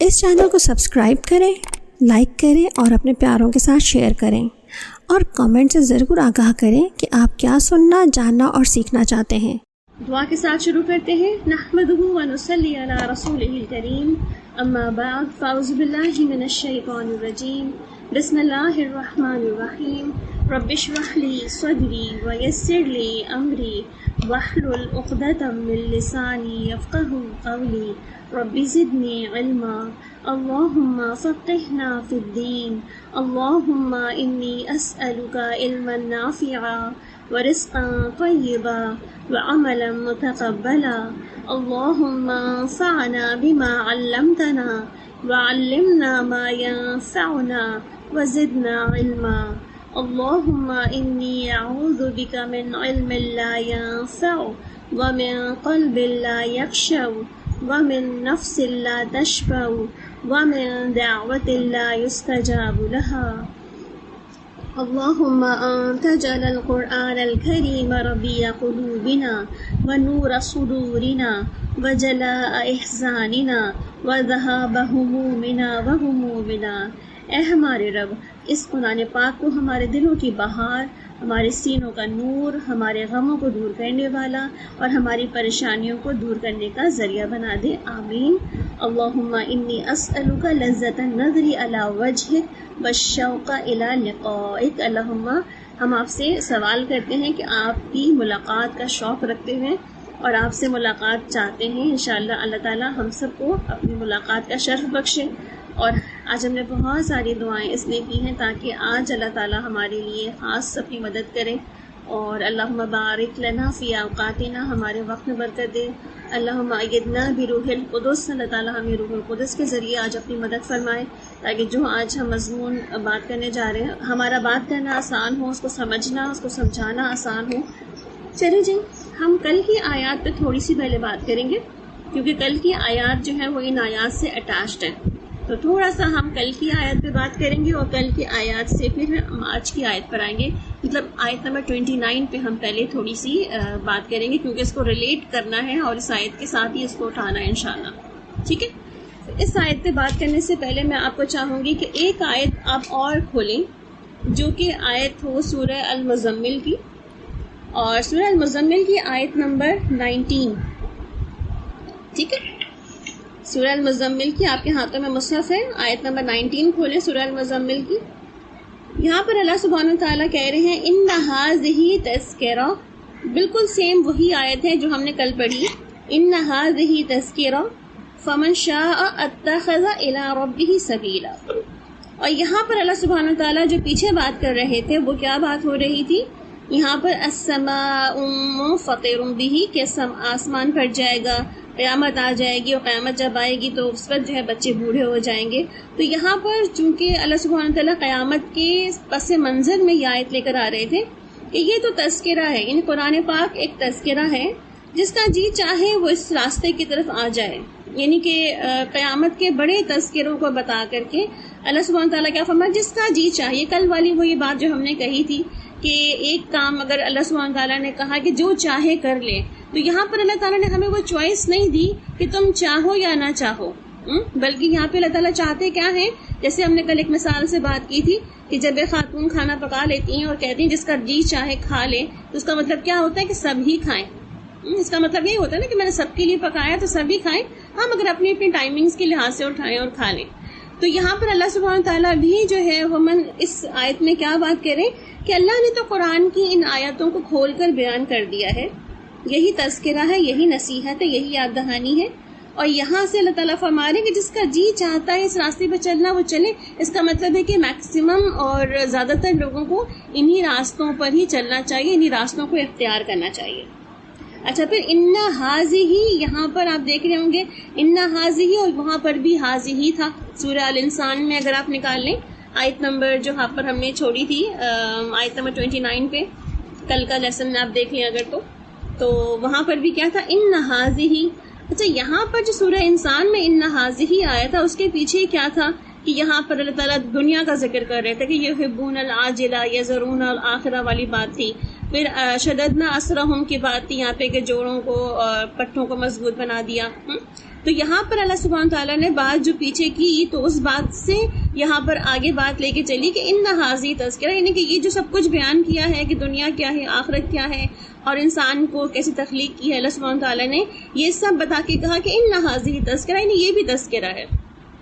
اس channel کو subscribe کریں، like کریں اور اپنے پیاروں کے ساتھ شیئر کریں، اور کمنٹ سے ضرور آگاہ کریں کہ آپ کیا سننا، جاننا اور سیکھنا چاہتے ہیں۔ دعا کے ساتھ شروع کرتے ہیں۔ نحمدہ ونصلی علی رسولہ الکریم، اما بعد، فاعوذ باللہ من الشیطان الرجیم، بسم اللہ الرحمن الرحیم۔ رب اشرح لی صدری ویسر لی امری واحلل عقدۃ من لسانی یفقہوا قولی، رب زدنی علما، اللہم فقہنا فی الدین، اللہم انی اسألک علما نافعا ورزقا طیبا وعملا متقبلا، اللہم انفعنا بما علمتنا وعلمنا ما ينفعنا وزدنا علما، اللہم انی اعوذ بک من علم لا ينفع ومن قلب لا يخشع ومن نفس لا تشبع ومن دعوة لا يستجاب لها، اللهم أنت جعل القرآن الكريم ربيع قلوبنا ونور صدورنا وجلاء إحزاننا وذهاب همومنا وغمومنا۔ اے ہمارے رب، اس قرآن پاک کو ہمارے دلوں کی بہار، ہمارے سینوں کا نور، ہمارے غموں کو دور کرنے والا اور ہماری پریشانیوں کو دور کرنے کا ذریعہ بنا دے، آمین۔ اللہم انی اسألک لذۃ النظر علی وجہک والشوق الی لقائک، اللہم ہم آپ سے سوال کرتے ہیں کہ آپ کی ملاقات کا شوق رکھتے ہیں اور آپ سے ملاقات چاہتے ہیں۔ انشاءاللہ اللہ تعالی ہم سب کو اپنی ملاقات کا شرف بخشے۔ اور آج ہم نے بہت ساری دعائیں اس لیے کی ہیں تاکہ آج اللہ تعالیٰ ہمارے لیے خاص اپنی مدد کرے، اور اللہم بارک لنا فی اوقاتنا، ہمارے وقت میں برکت دے۔ اللہم ایدنا بروح القدس، اللہ تعالیٰ ہمیں روح القدس کے ذریعے آج اپنی مدد فرمائے تاکہ جو آج ہم مضمون بات کرنے جا رہے ہیں ہمارا بات کرنا آسان ہو، اس کو سمجھنا، اس کو سمجھانا آسان ہو۔ چلیں جی، ہم کل کی آیات پہ تھوڑی سی پہلے بات کریں گے، کیونکہ کل کی آیات جو ہے وہ ان آیات سے اٹیچڈ ہے، تو تھوڑا سا ہم کل کی آیت پہ بات کریں گے اور کل کی آیات سے پھر ہم آج کی آیت پر آئیں گے، مطلب آیت نمبر 29 پہ ہم پہلے تھوڑی سی بات کریں گے، کیونکہ اس کو ریلیٹ کرنا ہے اور اس آیت کے ساتھ ہی اس کو اٹھانا ہے انشاءاللہ، ٹھیک ہے۔ اس آیت پہ بات کرنے سے پہلے میں آپ کو چاہوں گی کہ ایک آیت آپ اور کھولیں جو کہ آیت ہو سورہ المزمل کی، اور سورہ المزمل کی آیت نمبر 19، ٹھیک ہے۔ سورہ المزمل کی آپ کے ہاتھوں میں مصحف ہے، آیت نمبر 19 کھولیں سورہ المزمل کی۔ یہاں پر اللہ سبحانہ وتعالیٰ کہہ رہے ہیں ان ھذہ تذکرہ، بالکل سیم وہی آیت ہے جو ہم نے کل پڑھی، ان ھذہ تذکرہ فمن شاء اتخذ الی ربہ سبیلا۔ اور یہاں پر اللہ سبحانہ وتعالیٰ جو پیچھے بات کر رہے تھے وہ کیا بات ہو رہی تھی؟ یہاں پر السماء منفطر بہ، کہ آسمان پھٹ جائے گا، قیامت آ جائے گی، اور قیامت جب آئے گی تو اس وقت جو ہے بچے بوڑھے ہو جائیں گے۔ تو یہاں پر چونکہ اللہ سبحانہ تعالیٰ قیامت کے پس منظر میں یہ آیت لے کر آ رہے تھے کہ یہ تو تذکرہ ہے، یعنی قرآن پاک ایک تذکرہ ہے، جس کا جی چاہے وہ اس راستے کی طرف آ جائے، یعنی کہ قیامت کے بڑے تذکروں کو بتا کر کے اللہ سبحانہ تعالیٰ کیا فرمایا، جس کا جی چاہیے۔ کل والی وہی بات جو ہم نے کہی تھی کہ ایک کام اگر اللہ سبحانہ تعالیٰ نے کہا کہ جو چاہے کر لے، تو یہاں پر اللہ تعالیٰ نے ہمیں وہ چوائس نہیں دی کہ تم چاہو یا نہ چاہو، بلکہ یہاں پہ اللہ تعالیٰ چاہتے کیا ہیں، جیسے ہم نے کل ایک مثال سے بات کی تھی کہ جب ایک خاتون کھانا پکا لیتی ہیں اور کہتی ہیں جس کا جی چاہے کھا لے، تو اس کا مطلب کیا ہوتا ہے کہ سب ہی کھائیں، اس کا مطلب یہی ہوتا ہے نا کہ میں نے سب کے لیے پکایا تو سب ہی کھائیں، ہم اگر اپنی اپنی ٹائمنگز کے لحاظ سے اٹھائیں اور کھا لیں۔ تو یہاں پر اللہ سبحانہ تعالیٰ بھی جو ہے ہمن اس آیت میں کیا بات کریں کہ اللہ نے تو قرآن کی ان آیتوں کو کھول کر بیان کر دیا ہے، یہی تذکرہ ہے، یہی نصیحت ہے، یہی یاد دہانی ہے، اور یہاں سے اللہ تعالیٰ فرما رہے ہیں کہ جس کا جی چاہتا ہے اس راستے پہ چلنا وہ چلے۔ اس کا مطلب ہے کہ میکسیمم اور زیادہ تر لوگوں کو انہی راستوں پر ہی چلنا چاہیے، انہی راستوں کو اختیار کرنا چاہیے۔ اچھا، پھر ان ھذہ، یہاں پر آپ دیکھ رہے ہوں گے ان ھذہ، اور وہاں پر بھی ھذہ تھا سورہ الانسان میں، اگر آپ نکال لیں آیت نمبر جو ہاں پر ہم نے چھوڑی تھی، آیت نمبر 29 پہ کل کا لیسن میں آپ دیکھیں اگر تو وہاں پر بھی کیا تھا، ان ھذہ۔ اچھا، یہاں پر جو سورہ انسان میں ان ھذہ آیا تھا اس کے پیچھے کیا تھا کہ یہاں پر اللہ تعالیٰ دنیا کا ذکر کر رہے تھے کہ یحبون العاجلہ یذرون الآخرہ والی بات تھی، پھر شددنا اسرہم کی بات تھی یہاں پہ کہ جوڑوں کو پٹھوں کو مضبوط بنا دیا۔ تو تو یہاں پر اللہ سبحانہ تعالیٰ نے بات جو پیچھے کی تو اس بات سے یہاں پر آگے بات لے کے چلی کہ ان حاضی تذکرہ، یعنی کہ یہ جو سب کچھ بیان کیا ہے کہ دنیا کیا ہے، آخرت کیا ہے، اور انسان کو کیسی تخلیق کی ہے اللہ سبحانہ تعالیٰ نے، یہ سب بتا کے کہا کہ ان حاضی تذکرہ، یعنی یہ بھی تذکرہ ہے.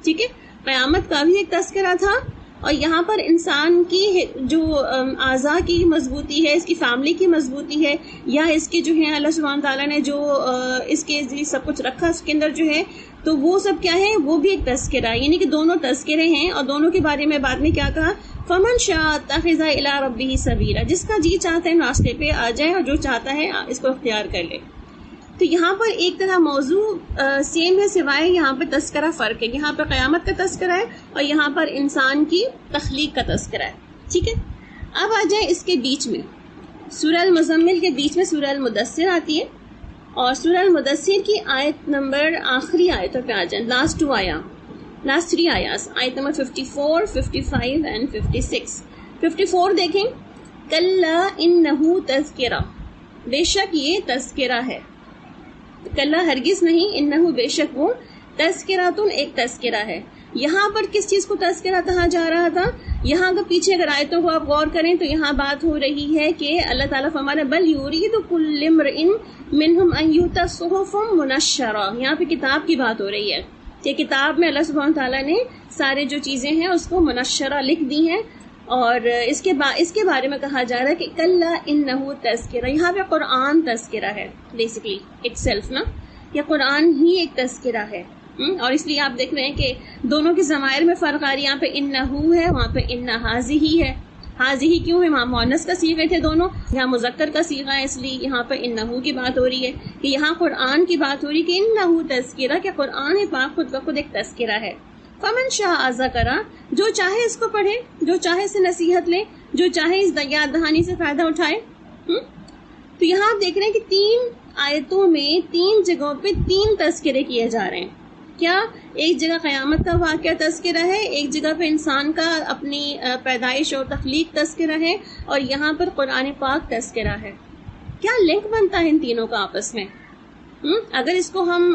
ٹھیک ہے، قیامت کا بھی ایک تذکرہ تھا، اور یہاں پر انسان کی جو اعضاء کی مضبوطی ہے، اس کی فیملی کی مضبوطی ہے، یا اس کے جو ہے اللہ سبحانہ تعالیٰ نے جو اس کے سب کچھ رکھا اس کے اندر جو ہے، تو وہ سب کیا ہے، وہ بھی ایک تذکرہ ہے. یعنی کہ دونوں تذکرے ہیں، اور دونوں کے بارے میں بعد میں کیا کہا، فمن شاء اتخذ الی ربہ سبیلا، جس کا جی چاہتا ہے راستے پہ آ جائے، اور جو چاہتا ہے اس کو اختیار کر لے. تو یہاں پر ایک طرح موضوع سیم ہے، سوائے یہاں پہ تذکرہ فرق ہے. یہاں پہ قیامت کا تذکرہ ہے، اور یہاں پر انسان کی تخلیق کا تذکرہ ہے. ٹھیک ہے، اب آ جائیں اس کے بیچ میں، سورہ المزمل کے بیچ میں سورہ المدثر آتی ہے، اور سورہ المدثر کی آیت نمبر آخری آیتوں پہ آ جائیں، لاسٹ 3 آیات، آیت نمبر 54، 55 اینڈ 56. 54 دیکھیں، کلا انہ تذکرہ، بے شک یہ تذکرہ ہے. کلا ہرگز نہیں، انہو بے شک وہ، تذکراتن ایک تذکرہ ہے. یہاں پر کس چیز کو تذکرہ کہا جا رہا تھا؟ یہاں کا پیچھے اگر آیتوں کو آپ غور کریں تو یہاں بات ہو رہی ہے کہ اللہ تعالیٰ فرمانا بل یرید کل امرئ منہم ان یؤتی صحف منشرہ. یہاں پہ کتاب کی بات ہو رہی ہے کہ کتاب میں اللہ سبحانہ تعالیٰ نے سارے جو چیزیں ہیں اس کو منشرہ لکھ دی ہیں، اور اس کے بارے میں کہا جا رہا ہے کہ کلا انہ تذکرہ. یہاں پہ قرآن تذکرہ ہے بیسیکلی اٹ سیلف نا، یا قرآن ہی ایک تذکرہ ہے. اور اس لیے آپ دیکھ رہے ہیں کہ دونوں کے ضمائر میں فرق آ رہی ہے. یہاں پہ انہو ہے، وہاں پہ ان حاضی ہے. حاضی کیوں ہے؟ وہاں مؤنث کا صیغہ تھے دونوں، یہاں مذکر کا صیغہ ہے، اس لیے یہاں پہ انہو کی بات ہو رہی ہے. کہ یہاں قرآن کی بات ہو رہی ہے کہ انہو تذکرہ، کہ قرآن پاک خود بخود ایک تذکرہ ہے. فمن شاء ذکرہ، جو چاہے اس کو پڑھے، جو چاہے اس سے نصیحت لے، جو چاہے اس یاد دہانی سے فائدہ اٹھائے. تو یہاں آپ دیکھ رہے ہیں کہ 3 آیتوں میں 3 جگہوں پہ 3 تذکرے کیے جا رہے ہیں. کیا؟ ایک جگہ قیامت کا واقعہ تذکرہ ہے، ایک جگہ پہ انسان کا اپنی پیدائش اور تخلیق تذکرہ ہے، اور یہاں پر قرآن پاک تذکرہ ہے. کیا لنک بنتا ہے ان تینوں کا آپس میں؟ اگر اس کو ہم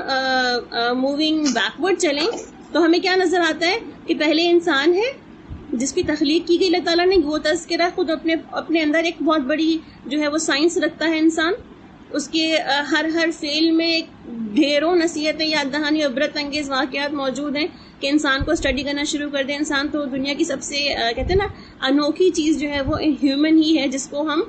موونگ بیکورڈ چلیں تو ہمیں کیا نظر آتا ہے کہ پہلے انسان ہے جس کی تخلیق کی گئی اللہ تعالیٰ نے، وہ تذکرہ خود اپنے اندر ایک بہت بڑی جو ہے وہ سائنس رکھتا ہے انسان. اس کے ہر فعل میں ڈھیروں نصیحتیں، یاد دہانی، عبرت انگیز واقعات موجود ہیں کہ انسان کو اسٹڈی کرنا شروع کر دیں. انسان تو دنیا کی سب سے کہتے ہیں نا انوکھی چیز جو ہے وہ ہیومن ہی ہے، جس کو ہم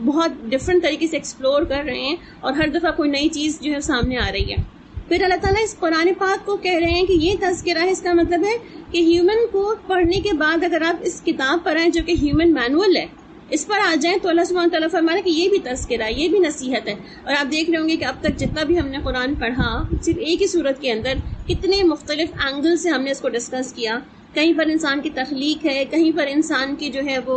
بہت ڈفرینٹ طریقے سے ایکسپلور کر رہے ہیں، اور ہر دفعہ کوئی نئی چیز جو ہے سامنے آ رہی ہے. پھر اللہ تعالیٰ اس قرآن پاک کو کہہ رہے ہیں کہ یہ تذکرہ ہے. اس کا مطلب ہے کہ ہیومن کو پڑھنے کے بعد اگر آپ اس کتاب پر آئیں جو کہ ہیومن مینول ہے، اس پر آ جائیں تو اللہ سبحانہ تعالیٰ فرمانا کہ یہ بھی تذکرہ ہے، یہ بھی نصیحت ہے. اور آپ دیکھ رہے ہوں گے کہ اب تک جتنا بھی ہم نے قرآن پڑھا، صرف ایک ہی صورت کے اندر کتنے مختلف اینگل سے ہم نے اس کو ڈسکس کیا. کہیں پر انسان کی تخلیق ہے، کہیں پر انسان کی جو ہے وہ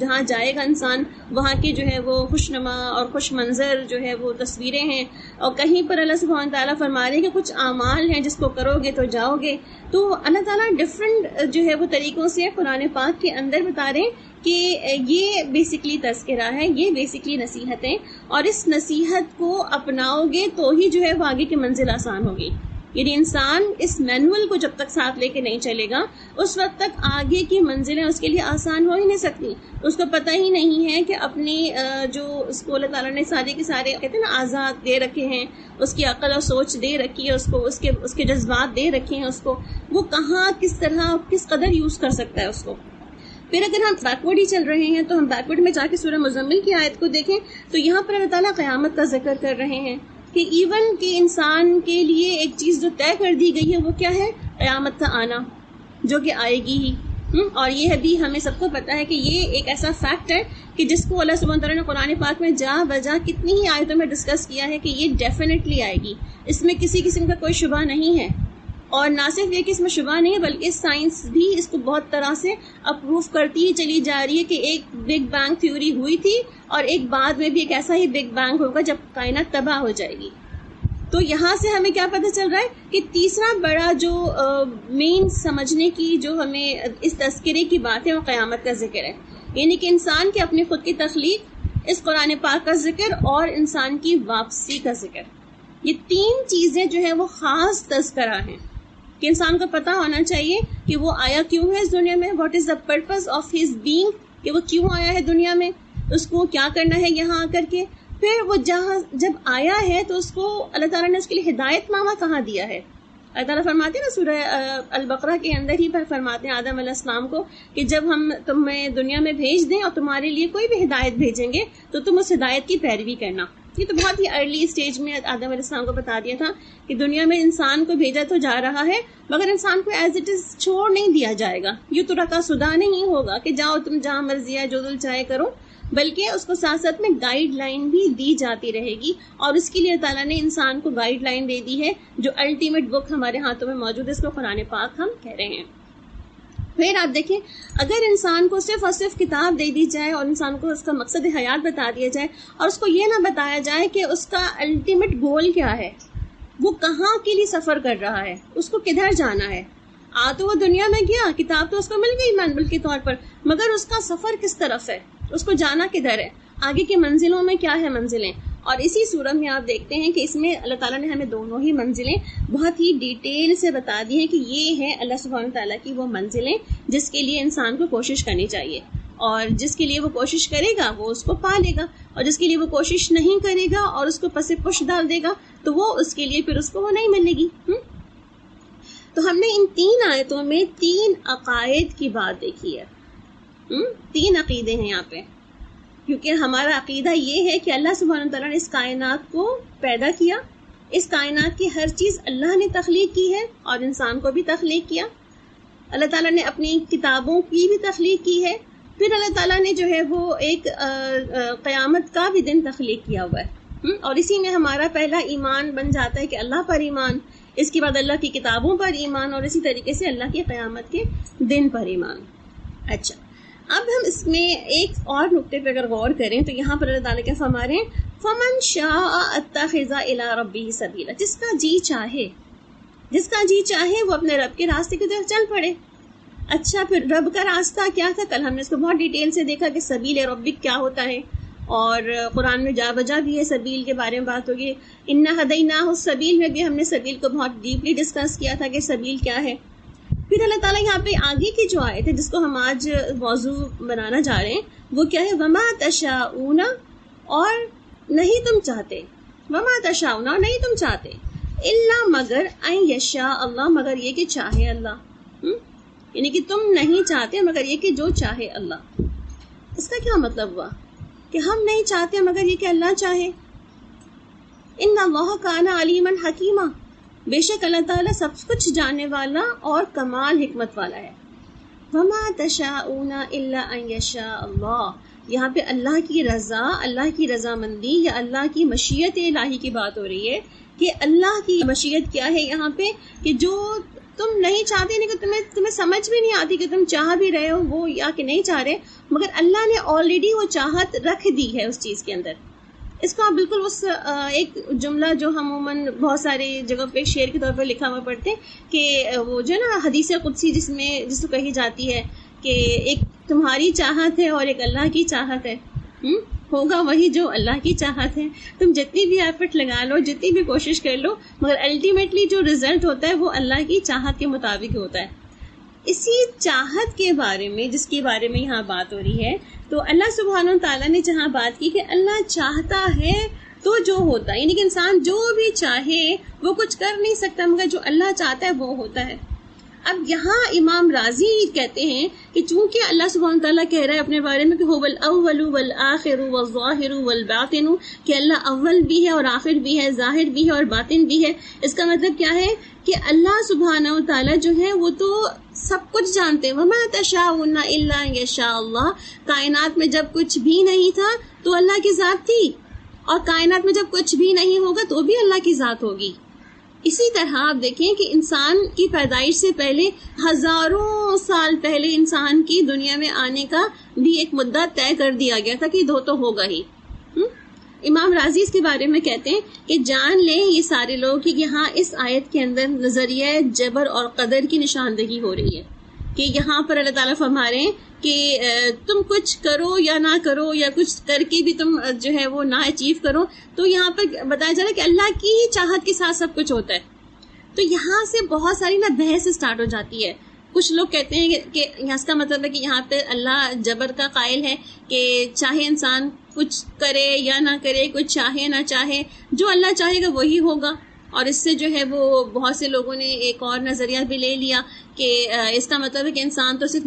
جہاں جائے گا انسان وہاں کی جو ہے وہ خوشنما اور خوش منظر جو ہے وہ تصویریں ہیں، اور کہیں پر اللہ سبحانہ تعالیٰ فرما رہے ہیں کہ کچھ اعمال ہیں جس کو کرو گے تو جاؤ گے. تو اللہ تعالیٰ ڈفرینٹ جو ہے وہ طریقوں سے قرآن پاک کے اندر بتا رہے ہیں کہ یہ بیسکلی تذکرہ ہے، یہ بیسکلی نصیحت ہے، اور اس نصیحت کو اپناؤ گے تو ہی جو ہے وہ آگے کی منزل آسان ہوگی. یعنی انسان اس مینول کو جب تک ساتھ لے کے نہیں چلے گا اس وقت تک آگے کی منزلیں اس کے لیے آسان ہو ہی نہیں سکتی. اس کو پتہ ہی نہیں ہے کہ اپنی جو اس کو اللہ تعالیٰ نے سارے کے سارے کہتے ہیں نا آزاد دے رکھے ہیں، اس کی عقل اور سوچ دے رکھی ہے، اس کو اس کے جذبات دے رکھے ہیں، اس کو وہ کہاں کس طرح کس قدر یوز کر سکتا ہے اس کو. پھر اگر ہم بیکورڈ ہی چل رہے ہیں تو ہم بیکورڈ میں جا کے سورہ مزمل کی آیت کو دیکھیں تو یہاں پر اللہ تعالیٰ قیامت کا ذکر کر رہے ہیں کہ ایون کہ انسان کے لیے ایک چیز جو طے کر دی گئی ہے وہ کیا ہے؟ قیامت کا آنا، جو کہ آئے گی ہی. اور یہ بھی ہمیں سب کو پتا ہے کہ یہ ایک ایسا فیکٹ ہے کہ جس کو اللہ سبحانہ تعالیٰ نے قرآن پاک میں جا بجا کتنی ہی آیتوں میں ڈسکس کیا ہے کہ یہ ڈیفینیٹلی آئے گی. اس میں کسی قسم کا کوئی شبہ نہیں ہے. اور نہ صرف یہ کہ اس میں شبہ نہیں ہے بلکہ سائنس بھی اس کو بہت طرح سے اپروو کرتی ہی چلی جا رہی ہے کہ ایک بگ بینگ تھیوری ہوئی تھی اور ایک بعد میں بھی ایک ایسا ہی بگ بینگ ہوگا جب کائنات تباہ ہو جائے گی. تو یہاں سے ہمیں کیا پتہ چل رہا ہے کہ تیسرا بڑا جو مین سمجھنے کی جو ہمیں اس تذکرے کی بات ہے وہ قیامت کا ذکر ہے. یعنی کہ انسان کی اپنی خود کی تخلیق، اس قرآن پاک کا ذکر اور انسان کی واپسی کا ذکر. یہ 3 چیزیں جو ہیں وہ خاص تذکرہ ہیں کہ انسان کو پتہ ہونا چاہیے کہ وہ آیا کیوں ہے اس دنیا میں, what is the purpose of his being, کہ وہ کیوں آیا ہے دنیا میں, اس کو کیا کرنا ہے یہاں آ کر کے. پھر وہ جب آیا ہے تو اس کو اللہ تعالیٰ نے اس کے لیے ہدایت نامہ کہاں دیا ہے. اللہ تعالیٰ فرماتے ہیں نا سورہ البقرہ کے اندر ہی پر فرماتے ہیں آدم علیہ السلام کو کہ جب ہم تمہیں دنیا میں بھیج دیں اور تمہارے لیے کوئی بھی ہدایت بھیجیں گے تو تم اس ہدایت کی پیروی کرنا. یہ تو بہت ہی ارلی اسٹیج میں آدم علیہ السلام کو بتا دیا تھا کہ دنیا میں انسان کو بھیجا تو جا رہا ہے مگر انسان کو ایز اٹ از چھوڑ نہیں دیا جائے گا. یہ تو رکا سدا نہیں ہوگا کہ جاؤ تم جہاں مرضی ہے جو دل چاہے کرو, بلکہ اس کو ساتھ ساتھ میں گائیڈ لائن بھی دی جاتی رہے گی. اور اس کے لیے تعالیٰ نے انسان کو گائیڈ لائن دے دی ہے جو الٹیمیٹ بک ہمارے ہاتھوں میں موجود ہے, اس کو قرآن پاک ہم کہہ رہے ہیں. پھر آپ دیکھیں اگر انسان کو صرف اور صرف کتاب دے دی جائے اور انسان کو اس کا مقصد حیات بتا دیا جائے اور اس کو یہ نہ بتایا جائے کہ اس کا الٹیمیٹ گول کیا ہے, وہ کہاں کے لیے سفر کر رہا ہے, اس کو کدھر جانا ہے. تو وہ دنیا میں گیا, کتاب تو اس کو مل گئی مینول کے طور پر, مگر اس کا سفر کس طرف ہے, اس کو جانا کدھر ہے, آگے کی منزلوں میں کیا ہے منزلیں. اور اسی صورت میں آپ دیکھتے ہیں کہ اس میں اللہ تعالیٰ نے ہمیں دونوں ہی منزلیں بہت ہی ڈیٹیل سے بتا دی ہیں کہ یہ ہیں اللہ سبحانہ تعالیٰ کی وہ منزلیں جس کے لیے انسان کو کوشش کرنی چاہیے, اور جس کے لیے وہ کوشش کرے گا وہ اس کو پا لے گا, اور جس کے لیے وہ کوشش نہیں کرے گا اور اس کو پس پش ڈال دے گا تو وہ اس کے لیے پھر اس کو وہ نہیں ملے گی. تو ہم نے ان 3 آیتوں میں 3 عقائد کی بات دیکھی ہے. 3 عقیدے ہیں یہاں پہ, کیونکہ ہمارا عقیدہ یہ ہے کہ اللہ سبحانہ تعالیٰ نے اس کائنات کو پیدا کیا, اس کائنات کی ہر چیز اللہ نے تخلیق کی ہے اور انسان کو بھی تخلیق کیا. اللہ تعالیٰ نے اپنی کتابوں کی بھی تخلیق کی ہے. پھر اللہ تعالیٰ نے جو ہے وہ ایک قیامت کا بھی دن تخلیق کیا ہوا ہے, اور اسی میں ہمارا پہلا ایمان بن جاتا ہے کہ اللہ پر ایمان, اس کے بعد اللہ کی کتابوں پر ایمان, اور اسی طریقے سے اللہ کی قیامت کے دن پر ایمان. اچھا, اب ہم اس میں ایک اور نقطے پہ اگر غور کریں تو یہاں پر اللہ تعالیٰ کیا فرما رہے ہیں, فمن شاء اتخذ الی ربہ سبیلا, جس کا جی چاہے وہ اپنے رب کے راستے کی طرف چل پڑے. اچھا, پھر رب کا راستہ کیا تھا؟ کل ہم نے اس کو بہت ڈیٹیل سے دیکھا کہ سبیل ربک کیا ہوتا ہے, اور قرآن میں جا بجا بھی ہے سبیل کے بارے میں بات ہوگی. انا ہدیناہ السبیل میں بھی ہم نے سبیل کو بہت ڈیپلی ڈسکس کیا تھا کہ سبیل کیا ہے. پھر اللہ تعالیٰ یہاں پہ آگے کی جو آیت ہے جس کو ہم آج موضوع بنانا جا رہے ہیں وہ کیا ہے, وما تشاؤون, اور نہیں تم چاہتے, وما تشاؤون, اور نہیں تم چاہتے, الا مگر ان یشاء اللہ, مگر یہ کہ چاہے اللہ. یعنی کہ تم نہیں چاہتے مگر یہ کہ جو چاہے اللہ. اس کا کیا مطلب ہوا کہ ہم نہیں چاہتے مگر یہ کہ اللہ چاہے. ان اللہ کان علیما حکیما, بے شک اللہ تعالیٰ سب کچھ جاننے والا اور کمال حکمت والا ہے. وما تشاؤون الا ان یشاء اللہ, یہاں پہ اللہ کی رضا, اللہ کی رضامندی یا اللہ کی مشیت الہی کی بات ہو رہی ہے کہ اللہ کی مشیت کیا ہے یہاں پہ, کہ جو تم نہیں چاہتے, نہیں کہ تمہیں سمجھ بھی نہیں آتی کہ تم چاہ بھی رہے ہو وہ یا کہ نہیں چاہ رہے, مگر اللہ نے آلریڈی وہ چاہت رکھ دی ہے اس چیز کے اندر. اس کو آپ بالکل اس ایک جملہ جو ہم عموماً بہت ساری جگہ پہ شعر کے طور پر لکھا ہوا پڑھتے ہیں کہ وہ جو نا حدیث قدسی جس کو کہی جاتی ہے کہ ایک تمہاری چاہت ہے اور ایک اللہ کی چاہت ہے, ہوگا وہی جو اللہ کی چاہت ہے. تم جتنی بھی ایفرٹ لگا لو, جتنی بھی کوشش کر لو, مگر الٹیمیٹلی جو رزلٹ ہوتا ہے وہ اللہ کی چاہت کے مطابق ہوتا ہے. اسی چاہت کے بارے میں جس کے بارے میں یہاں بات ہو رہی ہے, تو اللہ سبحانہ تعالیٰ نے جہاں بات کی کہ اللہ چاہتا ہے تو جو ہوتا ہے, یعنی کہ انسان جو بھی چاہے وہ کچھ کر نہیں سکتا, مگر جو اللہ چاہتا ہے وہ ہوتا ہے. اب یہاں امام راضی کہتے ہیں کہ چونکہ اللہ سبحانہ تعالیٰ کہہ رہا ہے اپنے بارے میں کہ هو الاول والآخر والظاہر والباطن, کہ اللہ اول بھی ہے اور آخر بھی ہے, ظاہر بھی ہے اور باطن بھی ہے. اس کا مطلب کیا ہے کہ اللہ سبحانہ تعالیٰ جو ہے وہ تو سب کچھ جانتے ہیں. وما تشاؤون الا ان یشاء اللہ, کائنات میں جب کچھ بھی نہیں تھا تو اللہ کی ذات تھی, اور کائنات میں جب کچھ بھی نہیں ہوگا تو بھی اللہ کی ذات ہوگی. اسی طرح آپ دیکھیں کہ انسان کی پیدائش سے پہلے ہزاروں سال پہلے انسان کی دنیا میں آنے کا بھی ایک مدہ طے کر دیا گیا تھا کہ دو تو ہوگا ہی. امام راضی اس کے بارے میں کہتے ہیں کہ جان لیں یہ سارے لوگ کہ یہاں اس آیت کے اندر نظریہ جبر اور قدر کی نشاندہی ہو رہی ہے. کہ یہاں پر اللہ تعالیٰ فرما رہے ہیں کہ تم کچھ کرو یا نہ کرو، یا کچھ کر کے بھی تم جو ہے وہ نہ اچیو کرو، تو یہاں پر بتایا جا رہا ہے کہ اللہ کی ہی چاہت کے ساتھ سب کچھ ہوتا ہے. تو یہاں سے بہت ساری نا بحث اسٹارٹ ہو جاتی ہے. کچھ لوگ کہتے ہیں کہ اس کا مطلب ہے کہ یہاں پہ اللہ جبر کا قائل ہے کہ چاہے انسان کچھ کرے یا نہ کرے، کچھ چاہے نہ چاہے، جو اللہ چاہے گا وہی ہوگا. اور اس سے جو ہے وہ بہت سے لوگوں نے ایک اور نظریہ بھی لے لیا کہ اس کا مطلب ہے کہ انسان تو صرف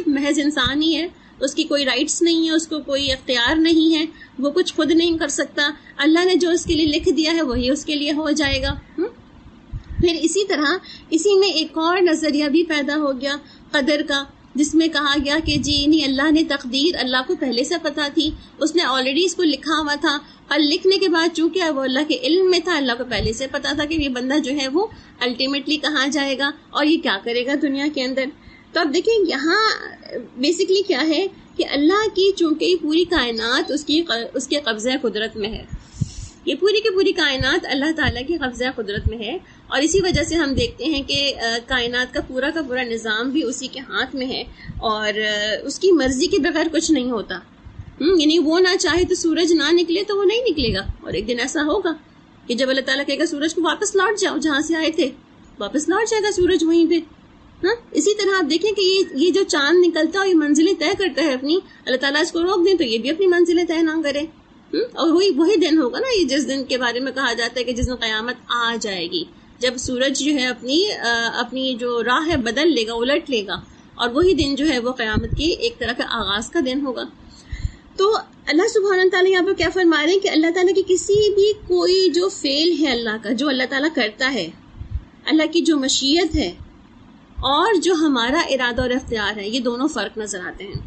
محض انسان ہی ہے، اس کی کوئی رائٹس نہیں ہے، اس کو کوئی اختیار نہیں ہے، وہ کچھ خود نہیں کر سکتا، اللہ نے جو اس کے لیے لکھ دیا ہے وہی اس کے لیے ہو جائے گا. پھر اسی طرح اسی میں ایک اور نظریہ بھی پیدا ہو گیا قدر کا، جس میں کہا گیا کہ جی نہیں، اللہ نے تقدیر اللہ کو پہلے سے پتہ تھی، اس نے آلریڈی اس کو لکھا ہوا تھا، اور لکھنے کے بعد چونکہ وہ اللہ کے علم میں تھا، اللہ کو پہلے سے پتا تھا کہ یہ بندہ جو ہے وہ الٹیمیٹلی کہاں جائے گا اور یہ کیا کرے گا دنیا کے اندر. تو اب دیکھیں یہاں بیسکلی کیا ہے کہ اللہ کی چونکہ یہ پوری کائنات اس کے قبضہ قدرت میں ہے، یہ پوری کی پوری کائنات اللہ تعالیٰ کی قبضہ قدرت میں ہے، اور اسی وجہ سے ہم دیکھتے ہیں کہ کائنات کا پورا نظام بھی اسی کے ہاتھ میں ہے، اور اس کی مرضی کے بغیر کچھ نہیں ہوتا. یعنی وہ نہ چاہے تو سورج نہ نکلے تو وہ نہیں نکلے گا، اور ایک دن ایسا ہوگا کہ جب اللہ تعالیٰ کہے گا سورج کو واپس لوٹ جاؤ جہاں سے آئے تھے، واپس لوٹ جائے گا سورج وہیں پہ. اسی طرح آپ دیکھیں کہ یہ جو چاند نکلتا ہے یہ منزلیں طے کرتا ہے اپنی، اللہ تعالیٰ اس کو روک دیں تو یہ بھی اپنی منزلیں طے نہ کرے. اور وہی دن ہوگا نا، یہ جس دن کے بارے میں کہا جاتا ہے کہ جس دن قیامت آ جائے گی، جب سورج جو ہے اپنی جو راہ ہے بدل لے گا، الٹ لے گا، اور وہی دن جو ہے وہ قیامت کی ایک طرح کا آغاز کا دن ہوگا. تو اللہ سبحانہ تعالیٰ یہاں پہ کیا فرما رہے ہیں کہ اللہ تعالیٰ کی کسی بھی کوئی جو فعل ہے اللہ کا، جو اللہ تعالیٰ کرتا ہے، اللہ کی جو مشیت ہے اور جو ہمارا ارادہ اور اختیار ہے، یہ دونوں فرق نظر آتے ہیں.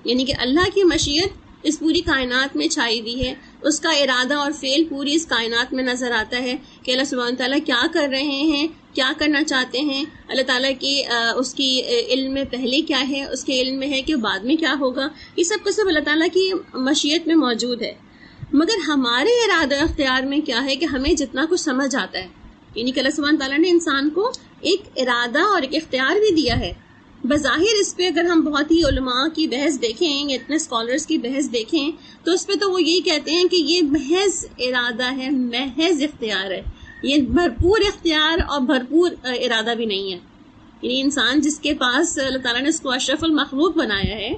یعنی کہ اللہ کی مشیت اس پوری کائنات میں چھائی ہوئی ہے، اس کا ارادہ اور فعل پوری اس کائنات میں نظر آتا ہے کہ اللہ سبحانہ تعالیٰ کیا کر رہے ہیں، کیا کرنا چاہتے ہیں. اللہ تعالیٰ کی اس کی علم میں پہلے کیا ہے، اس کے علم میں ہے کہ بعد میں کیا ہوگا، یہ سب کا سب اللہ تعالیٰ کی مشیت میں موجود ہے. مگر ہمارے ارادہ اختیار میں کیا ہے کہ ہمیں جتنا کچھ سمجھ آتا ہے، یعنی کہ اللہ سبحانہ تعالیٰ نے انسان کو ایک ارادہ اور ایک اختیار بھی دیا ہے. بظاہر اس پہ اگر ہم بہت ہی علماء کی بحث دیکھیں، اتنے اسکالرس کی بحث دیکھیں، تو اس پہ تو وہ یہی کہتے ہیں کہ یہ محض ارادہ ہے، محض اختیار ہے، یہ بھرپور اختیار اور بھرپور ارادہ بھی نہیں ہے. یعنی انسان جس کے پاس اللہ تعالیٰ نے اس کو اشرف المخلوق بنایا ہے،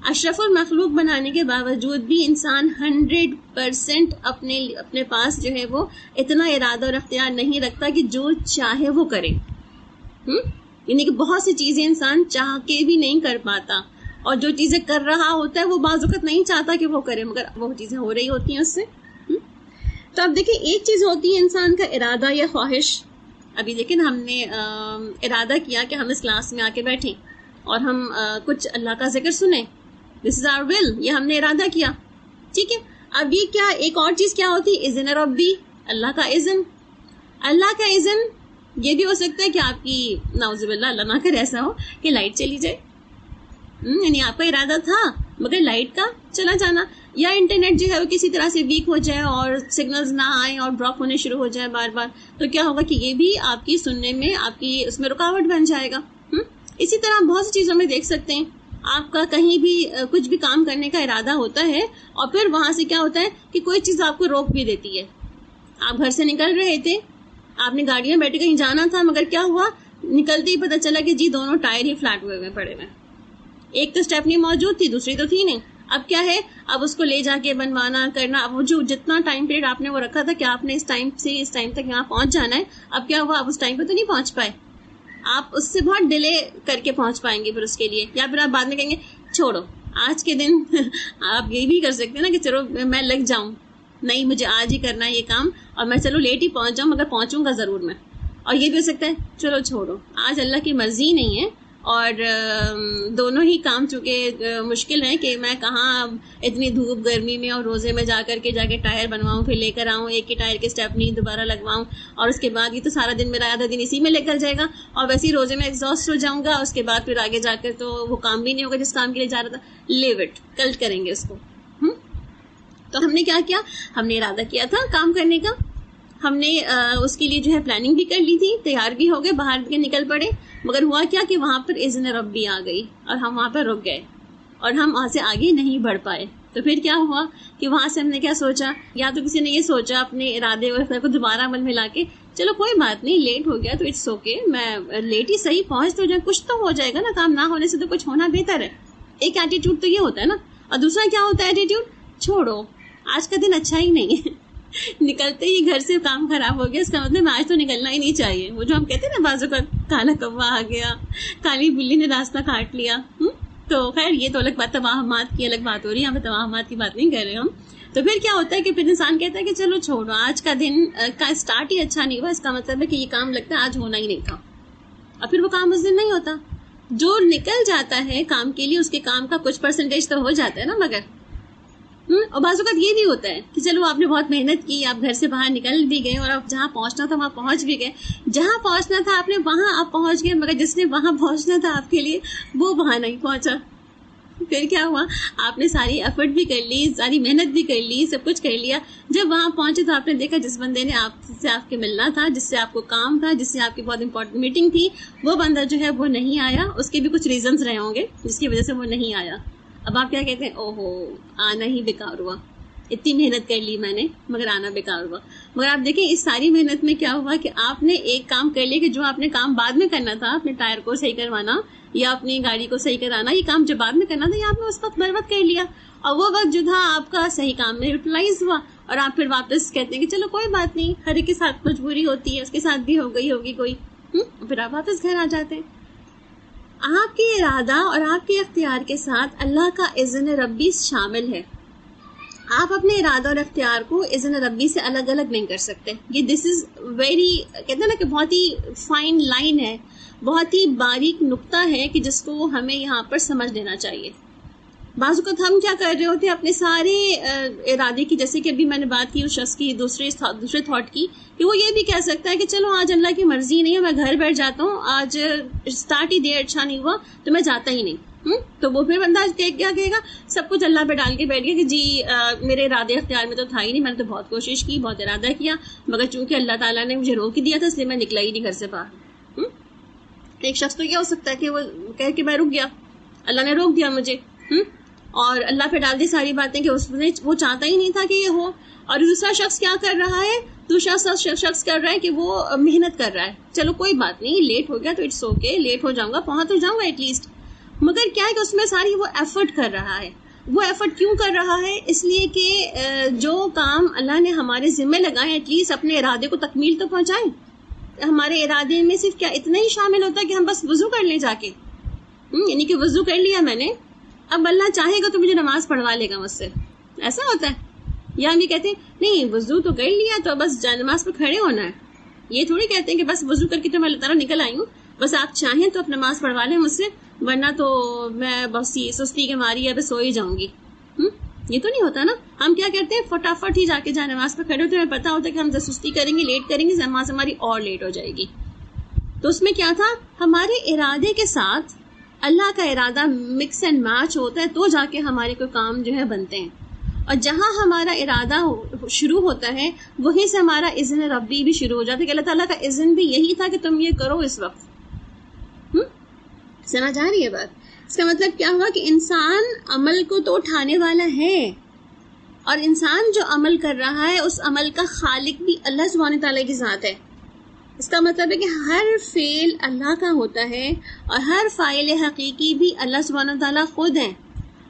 اشرف المخلوق بنانے کے باوجود بھی انسان 100% اپنے پاس جو ہے وہ اتنا ارادہ اور اختیار نہیں رکھتا کہ جو چاہے وہ کرے. یعنی کہ بہت سی چیزیں انسان چاہ کے بھی نہیں کر پاتا، اور جو چیزیں کر رہا ہوتا ہے وہ بعض وقت نہیں چاہتا کہ وہ کرے، مگر وہ چیزیں ہو رہی ہوتی ہیں اس سے. تو اب دیکھیں ایک چیز ہوتی ہے انسان کا ارادہ یا خواہش. ابھی دیکھیں ہم نے ارادہ کیا کہ ہم اس کلاس میں آ کے بیٹھیں اور ہم کچھ اللہ کا ذکر سنیں، دس از آور ول، یہ ہم نے ارادہ کیا، ٹھیک ہے. اب یہ کیا ایک اور چیز کیا ہوتی ہے، اذن ربی، اللہ کا اذن. اللہ کا اذن یہ بھی ہو سکتا ہے کہ آپ کی نعوذ باللہ اللہ نہ کرے ایسا ہو کہ لائٹ چلی جائے، یعنی آپ کا ارادہ تھا مگر لائٹ کا چلا جانا، یا انٹرنیٹ جو ہے وہ کسی طرح سے ویک ہو جائے اور سگنلز نہ آئیں اور ڈراپ ہونے شروع ہو جائے بار بار، تو کیا ہوگا کہ یہ بھی آپ کی سننے میں، آپ کی اس میں رکاوٹ بن جائے گا. اسی طرح بہت سی چیزوں میں دیکھ سکتے ہیں، آپ کا کہیں بھی کچھ بھی کام کرنے کا ارادہ ہوتا ہے اور پھر وہاں سے کیا ہوتا ہے کہ کوئی چیز آپ کو روک بھی دیتی ہے. آپ گھر سے نکل رہے تھے، آپ نے گاڑی میں بیٹھے کہیں جانا تھا، مگر کیا ہوا، نکلتے ہی پتہ چلا کہ جی دونوں ٹائر ہی فلیٹ ہوئے پڑے ہوئے، ایک تو اسٹیپنی موجود تھی، دوسری تو تھی نہیں. اب کیا ہے، اب اس کو لے جا کے بنوانا کرنا، اب وہ جو جتنا ٹائم پیریڈ آپ نے وہ رکھا تھا کہ آپ نے اس ٹائم سے اس ٹائم تک یہاں پہنچ جانا ہے، اب کیا ہوا، آپ اس ٹائم پہ تو نہیں پہنچ پائے، آپ اس سے بہت ڈیلے کر کے پہنچ پائیں گے پھر اس کے لیے. یا پھر آپ بعد میں کہیں گے چھوڑو آج کے دن آپ یہ بھی کر سکتے ہیں نا کہ چلو میں لگ جاؤں، نہیں مجھے آج ہی کرنا ہے یہ کام، اور میں چلو لیٹ ہی پہنچ جاؤں مگر پہنچوں گا ضرور میں. اور یہ بھی ہو سکتا ہے چلو چھوڑو آج اللہ کی مرضی نہیں ہے، اور دونوں ہی کام چونکہ مشکل ہیں کہ میں کہاں اتنی دھوپ گرمی میں اور روزے میں جا کے ٹائر بنواؤں، پھر لے کر آؤں، ایک ہی ٹائر کے اسٹیپنی دوبارہ لگواؤں، اور اس کے بعد یہ تو سارا دن میرا آدھا دن اسی میں نکل جائے گا، اور ویسے ہی روزے میں ایگزاسٹ ہو جاؤں گا، اس کے بعد پھر آگے جا کر تو وہ کام بھی نہیں ہوگا جس کام کے لیے جا رہا تھا. لیو اٹ، کل کریں گے اس کو. تو ہم نے کیا کیا، ہم نے ارادہ کیا تھا کام کرنے کا، ہم نے اس کے لیے جو ہے پلاننگ بھی کر لی تھی, تیار بھی ہو گئے, باہر بھی نکل پڑے, مگر ہوا کیا کہ وہاں پر اذن ربی آ گئی اور ہم وہاں پر رک گئے اور ہم وہاں سے آگے نہیں بڑھ پائے. تو پھر کیا ہوا کہ وہاں سے ہم نے کیا سوچا, یا تو کسی نے یہ سوچا اپنے ارادے کو دوبارہ عمل میں لا کے چلو کوئی بات نہیں, لیٹ ہو گیا تو اٹس اوکے, میں لیٹ ہی صحیح پہنچ تو جائے, کچھ تو ہو جائے گا نا, کام نہ ہونے سے تو کچھ ہونا بہتر ہے. ایک ایٹیٹیوڈ تو یہ ہوتا ہے نا. اور دوسرا کیا ہوتا ہے ایٹیٹیوڈ, چھوڑو آج کا دن اچھا ہی نہیں ہے, نکلتے ہی گھر سے کام خراب ہو گیا, اس کا مطلب آج تو نکلنا ہی نہیں چاہیے. وہ جو ہم کہتے ہیں نا بازو کا کالا کوا آ گیا, کالی بلی نے راستہ کاٹ لیا. تو خیر یہ تو الگ بات, توہمات کی الگ بات ہو رہی ہے, یہاں پہ توہمات کی بات نہیں کر رہے ہم. تو پھر کیا ہوتا ہے کہ پھر انسان کہتا ہے کہ چلو چھوڑو, آج کا دن کا اسٹارٹ ہی اچھا نہیں ہوا, اس کا مطلب ہے کہ یہ کام لگتا ہے آج ہونا ہی نہیں تھا, اور پھر وہ کام اس دن نہیں ہوتا. جو نکل جاتا ہے کام کے لیے اس کے کام کا کچھ پرسنٹیج تو ہو جاتا ہے نا. مگر اور بعض اوقات یہ بھی ہوتا ہے کہ چلو آپ نے بہت محنت کی, آپ گھر سے باہر نکل بھی گئے اور آپ جہاں پہنچنا تھا وہاں پہنچ بھی گئے, جہاں پہنچنا تھا آپ نے وہاں آپ پہنچ گئے, مگر جس نے وہاں پہنچنا تھا آپ کے لیے وہ وہاں نہیں پہنچا. پھر کیا ہوا, آپ نے ساری ایفرٹ بھی کر لی, ساری محنت بھی کر لی, سب کچھ کر لیا, جب وہاں پہنچے تو آپ نے دیکھا جس بندے نے آپ سے آپ کے ملنا تھا, جس سے آپ کو کام تھا, جس سے آپ کی بہت امپورٹنٹ میٹنگ تھی, وہ بندہ جو ہے وہ نہیں آیا. اس کے بھی کچھ ریزنز رہے ہوں گے جس کی وجہ سے وہ نہیں آیا. اب آپ کیا کہتے ہیں, اوہو آنا ہی بیکار ہوا, اتنی محنت کر لی میں نے مگر آنا بیکار ہوا. مگر آپ دیکھیں اس ساری محنت میں کیا ہوا کہ آپ نے ایک کام کر لیا کہ جو آپ نے کام بعد میں کرنا تھا, اپنے ٹائر کو صحیح کروانا یا اپنی گاڑی کو صحیح کرانا, یہ کام جو بعد میں کرنا تھا یہ آپ نے اس وقت بروقت کر لیا, اور وہ وقت جو تھا آپ کا صحیح کام میں یوٹیلائز ہوا, اور آپ پھر واپس کہتے ہیں کہ چلو کوئی بات نہیں, ہر ایک کے ساتھ مجبوری ہوتی ہے, اس کے ساتھ بھی ہو گئی ہوگی کوئی, پھر آپ واپس گھر آ جاتے ہیں. آپ کے ارادہ اور آپ کے اختیار کے ساتھ اللہ کا اذن ربی شامل ہے. آپ اپنے ارادہ اور اختیار کو اذن ربی سے الگ الگ نہیں کر سکتے. یہ دس از ویری, کہتے ہیں نا کہ بہت ہی فائن لائن ہے, بہت ہی باریک نقطہ ہے کہ جس کو ہمیں یہاں پر سمجھ لینا چاہیے. بعض اوقات ہم کیا کر رہے ہوتے ہیں اپنے سارے ارادے کی, جیسے کہ ابھی میں نے بات کی اس شخص کی دوسرے تھاٹ کی, کہ وہ یہ بھی کہہ سکتا ہے کہ چلو آج اللہ کی مرضی نہیں ہے, میں گھر بیٹھ جاتا ہوں, آج اسٹارٹ ہی دیر اچھا نہیں ہوا تو میں جاتا ہی نہیں. تو وہ پھر بندہ کیا کہے گا, سب کچھ اللہ پہ ڈال کے بیٹھ گیا کہ جی میرے ارادے اختیار میں تو تھا ہی نہیں, میں نے تو بہت کوشش کی, بہت ارادہ کیا, مگر چونکہ اللہ تعالیٰ نے مجھے روک دیا تھا اس لیے میں نکلا ہی نہیں گھر سے باہر. ایک شخص تو کیا ہو سکتا ہے کہ وہ کہہ کہ میں رک گیا, اللہ نے روک دیا مجھے, اور اللہ پہ ڈال دی ساری باتیں کہ اس نے وہ چاہتا ہی نہیں تھا کہ یہ ہو. اور دوسرا شخص کیا کر رہا ہے, دوسرا شخص کر رہا ہے کہ وہ محنت کر رہا ہے, چلو کوئی بات نہیں, لیٹ ہو گیا تو اٹس اوکے, لیٹ ہو جاؤں گا, پہنچ تو جاؤں گا ایٹ لیسٹ. مگر کیا ہے کہ اس میں ساری وہ ایفرٹ کر رہا ہے. وہ ایفرٹ کیوں کر رہا ہے, اس لیے کہ جو کام اللہ نے ہمارے ذمہ لگائے ایٹ لیسٹ اپنے ارادے کو تکمیل تو پہنچائیں. ہمارے ارادے میں صرف کیا اتنا ہی شامل ہوتا ہے کہ ہم بس وضو کر لیں جا کے, یعنی کہ وضو کر لیا میں نے, اب اللہ چاہے گا تو مجھے نماز پڑھوا لے گا مجھ سے, ایسا ہوتا ہے. یا ہم یہ کہتے ہیں نہیں وضو تو کر لیا تو بس نماز پہ کھڑے ہونا ہے. یہ تھوڑی کہتے ہیں کہ بس وضو کر کے تو میں اللہ تعالیٰ نکل آئی ہوں, بس آپ چاہیں تو اب نماز پڑھوا لیں مجھ سے, ورنہ تو میں بس سستی کے ماری اب سو ہی جاؤں گی. یہ تو نہیں ہوتا نا. ہم کیا کرتے ہیں, فٹافٹ ہی جا کے جہاں نماز پہ کھڑے ہوتے ہیں, ہمیں پتا ہوتا ہے کہ ہم سستی کریں گے, لیٹ کریں گے, نماز ہماری اور لیٹ ہو جائے گی. تو اس میں کیا تھا, ہمارے ارادے کے ساتھ اللہ کا ارادہ مکس اینڈ میچ ہوتا ہے تو جا کے ہمارے کوئی کام جو ہے بنتے ہیں. اور جہاں ہمارا ارادہ شروع ہوتا ہے وہیں سے ہمارا اذن ربی بھی شروع ہو جاتا ہے, کہ اللہ تعالیٰ کا اذن بھی یہی تھا کہ تم یہ کرو اس وقت. سمجھ آ رہی ہے بات؟ اس کا مطلب کیا ہوا کہ انسان عمل کو تو اٹھانے والا ہے, اور انسان جو عمل کر رہا ہے اس عمل کا خالق بھی اللہ سبحانہ تعالیٰ کی ذات ہے. اس کا مطلب ہے کہ ہر فعل اللہ کا ہوتا ہے اور ہر فاعل حقیقی بھی اللہ سبحانہ تعالیٰ خود ہیں.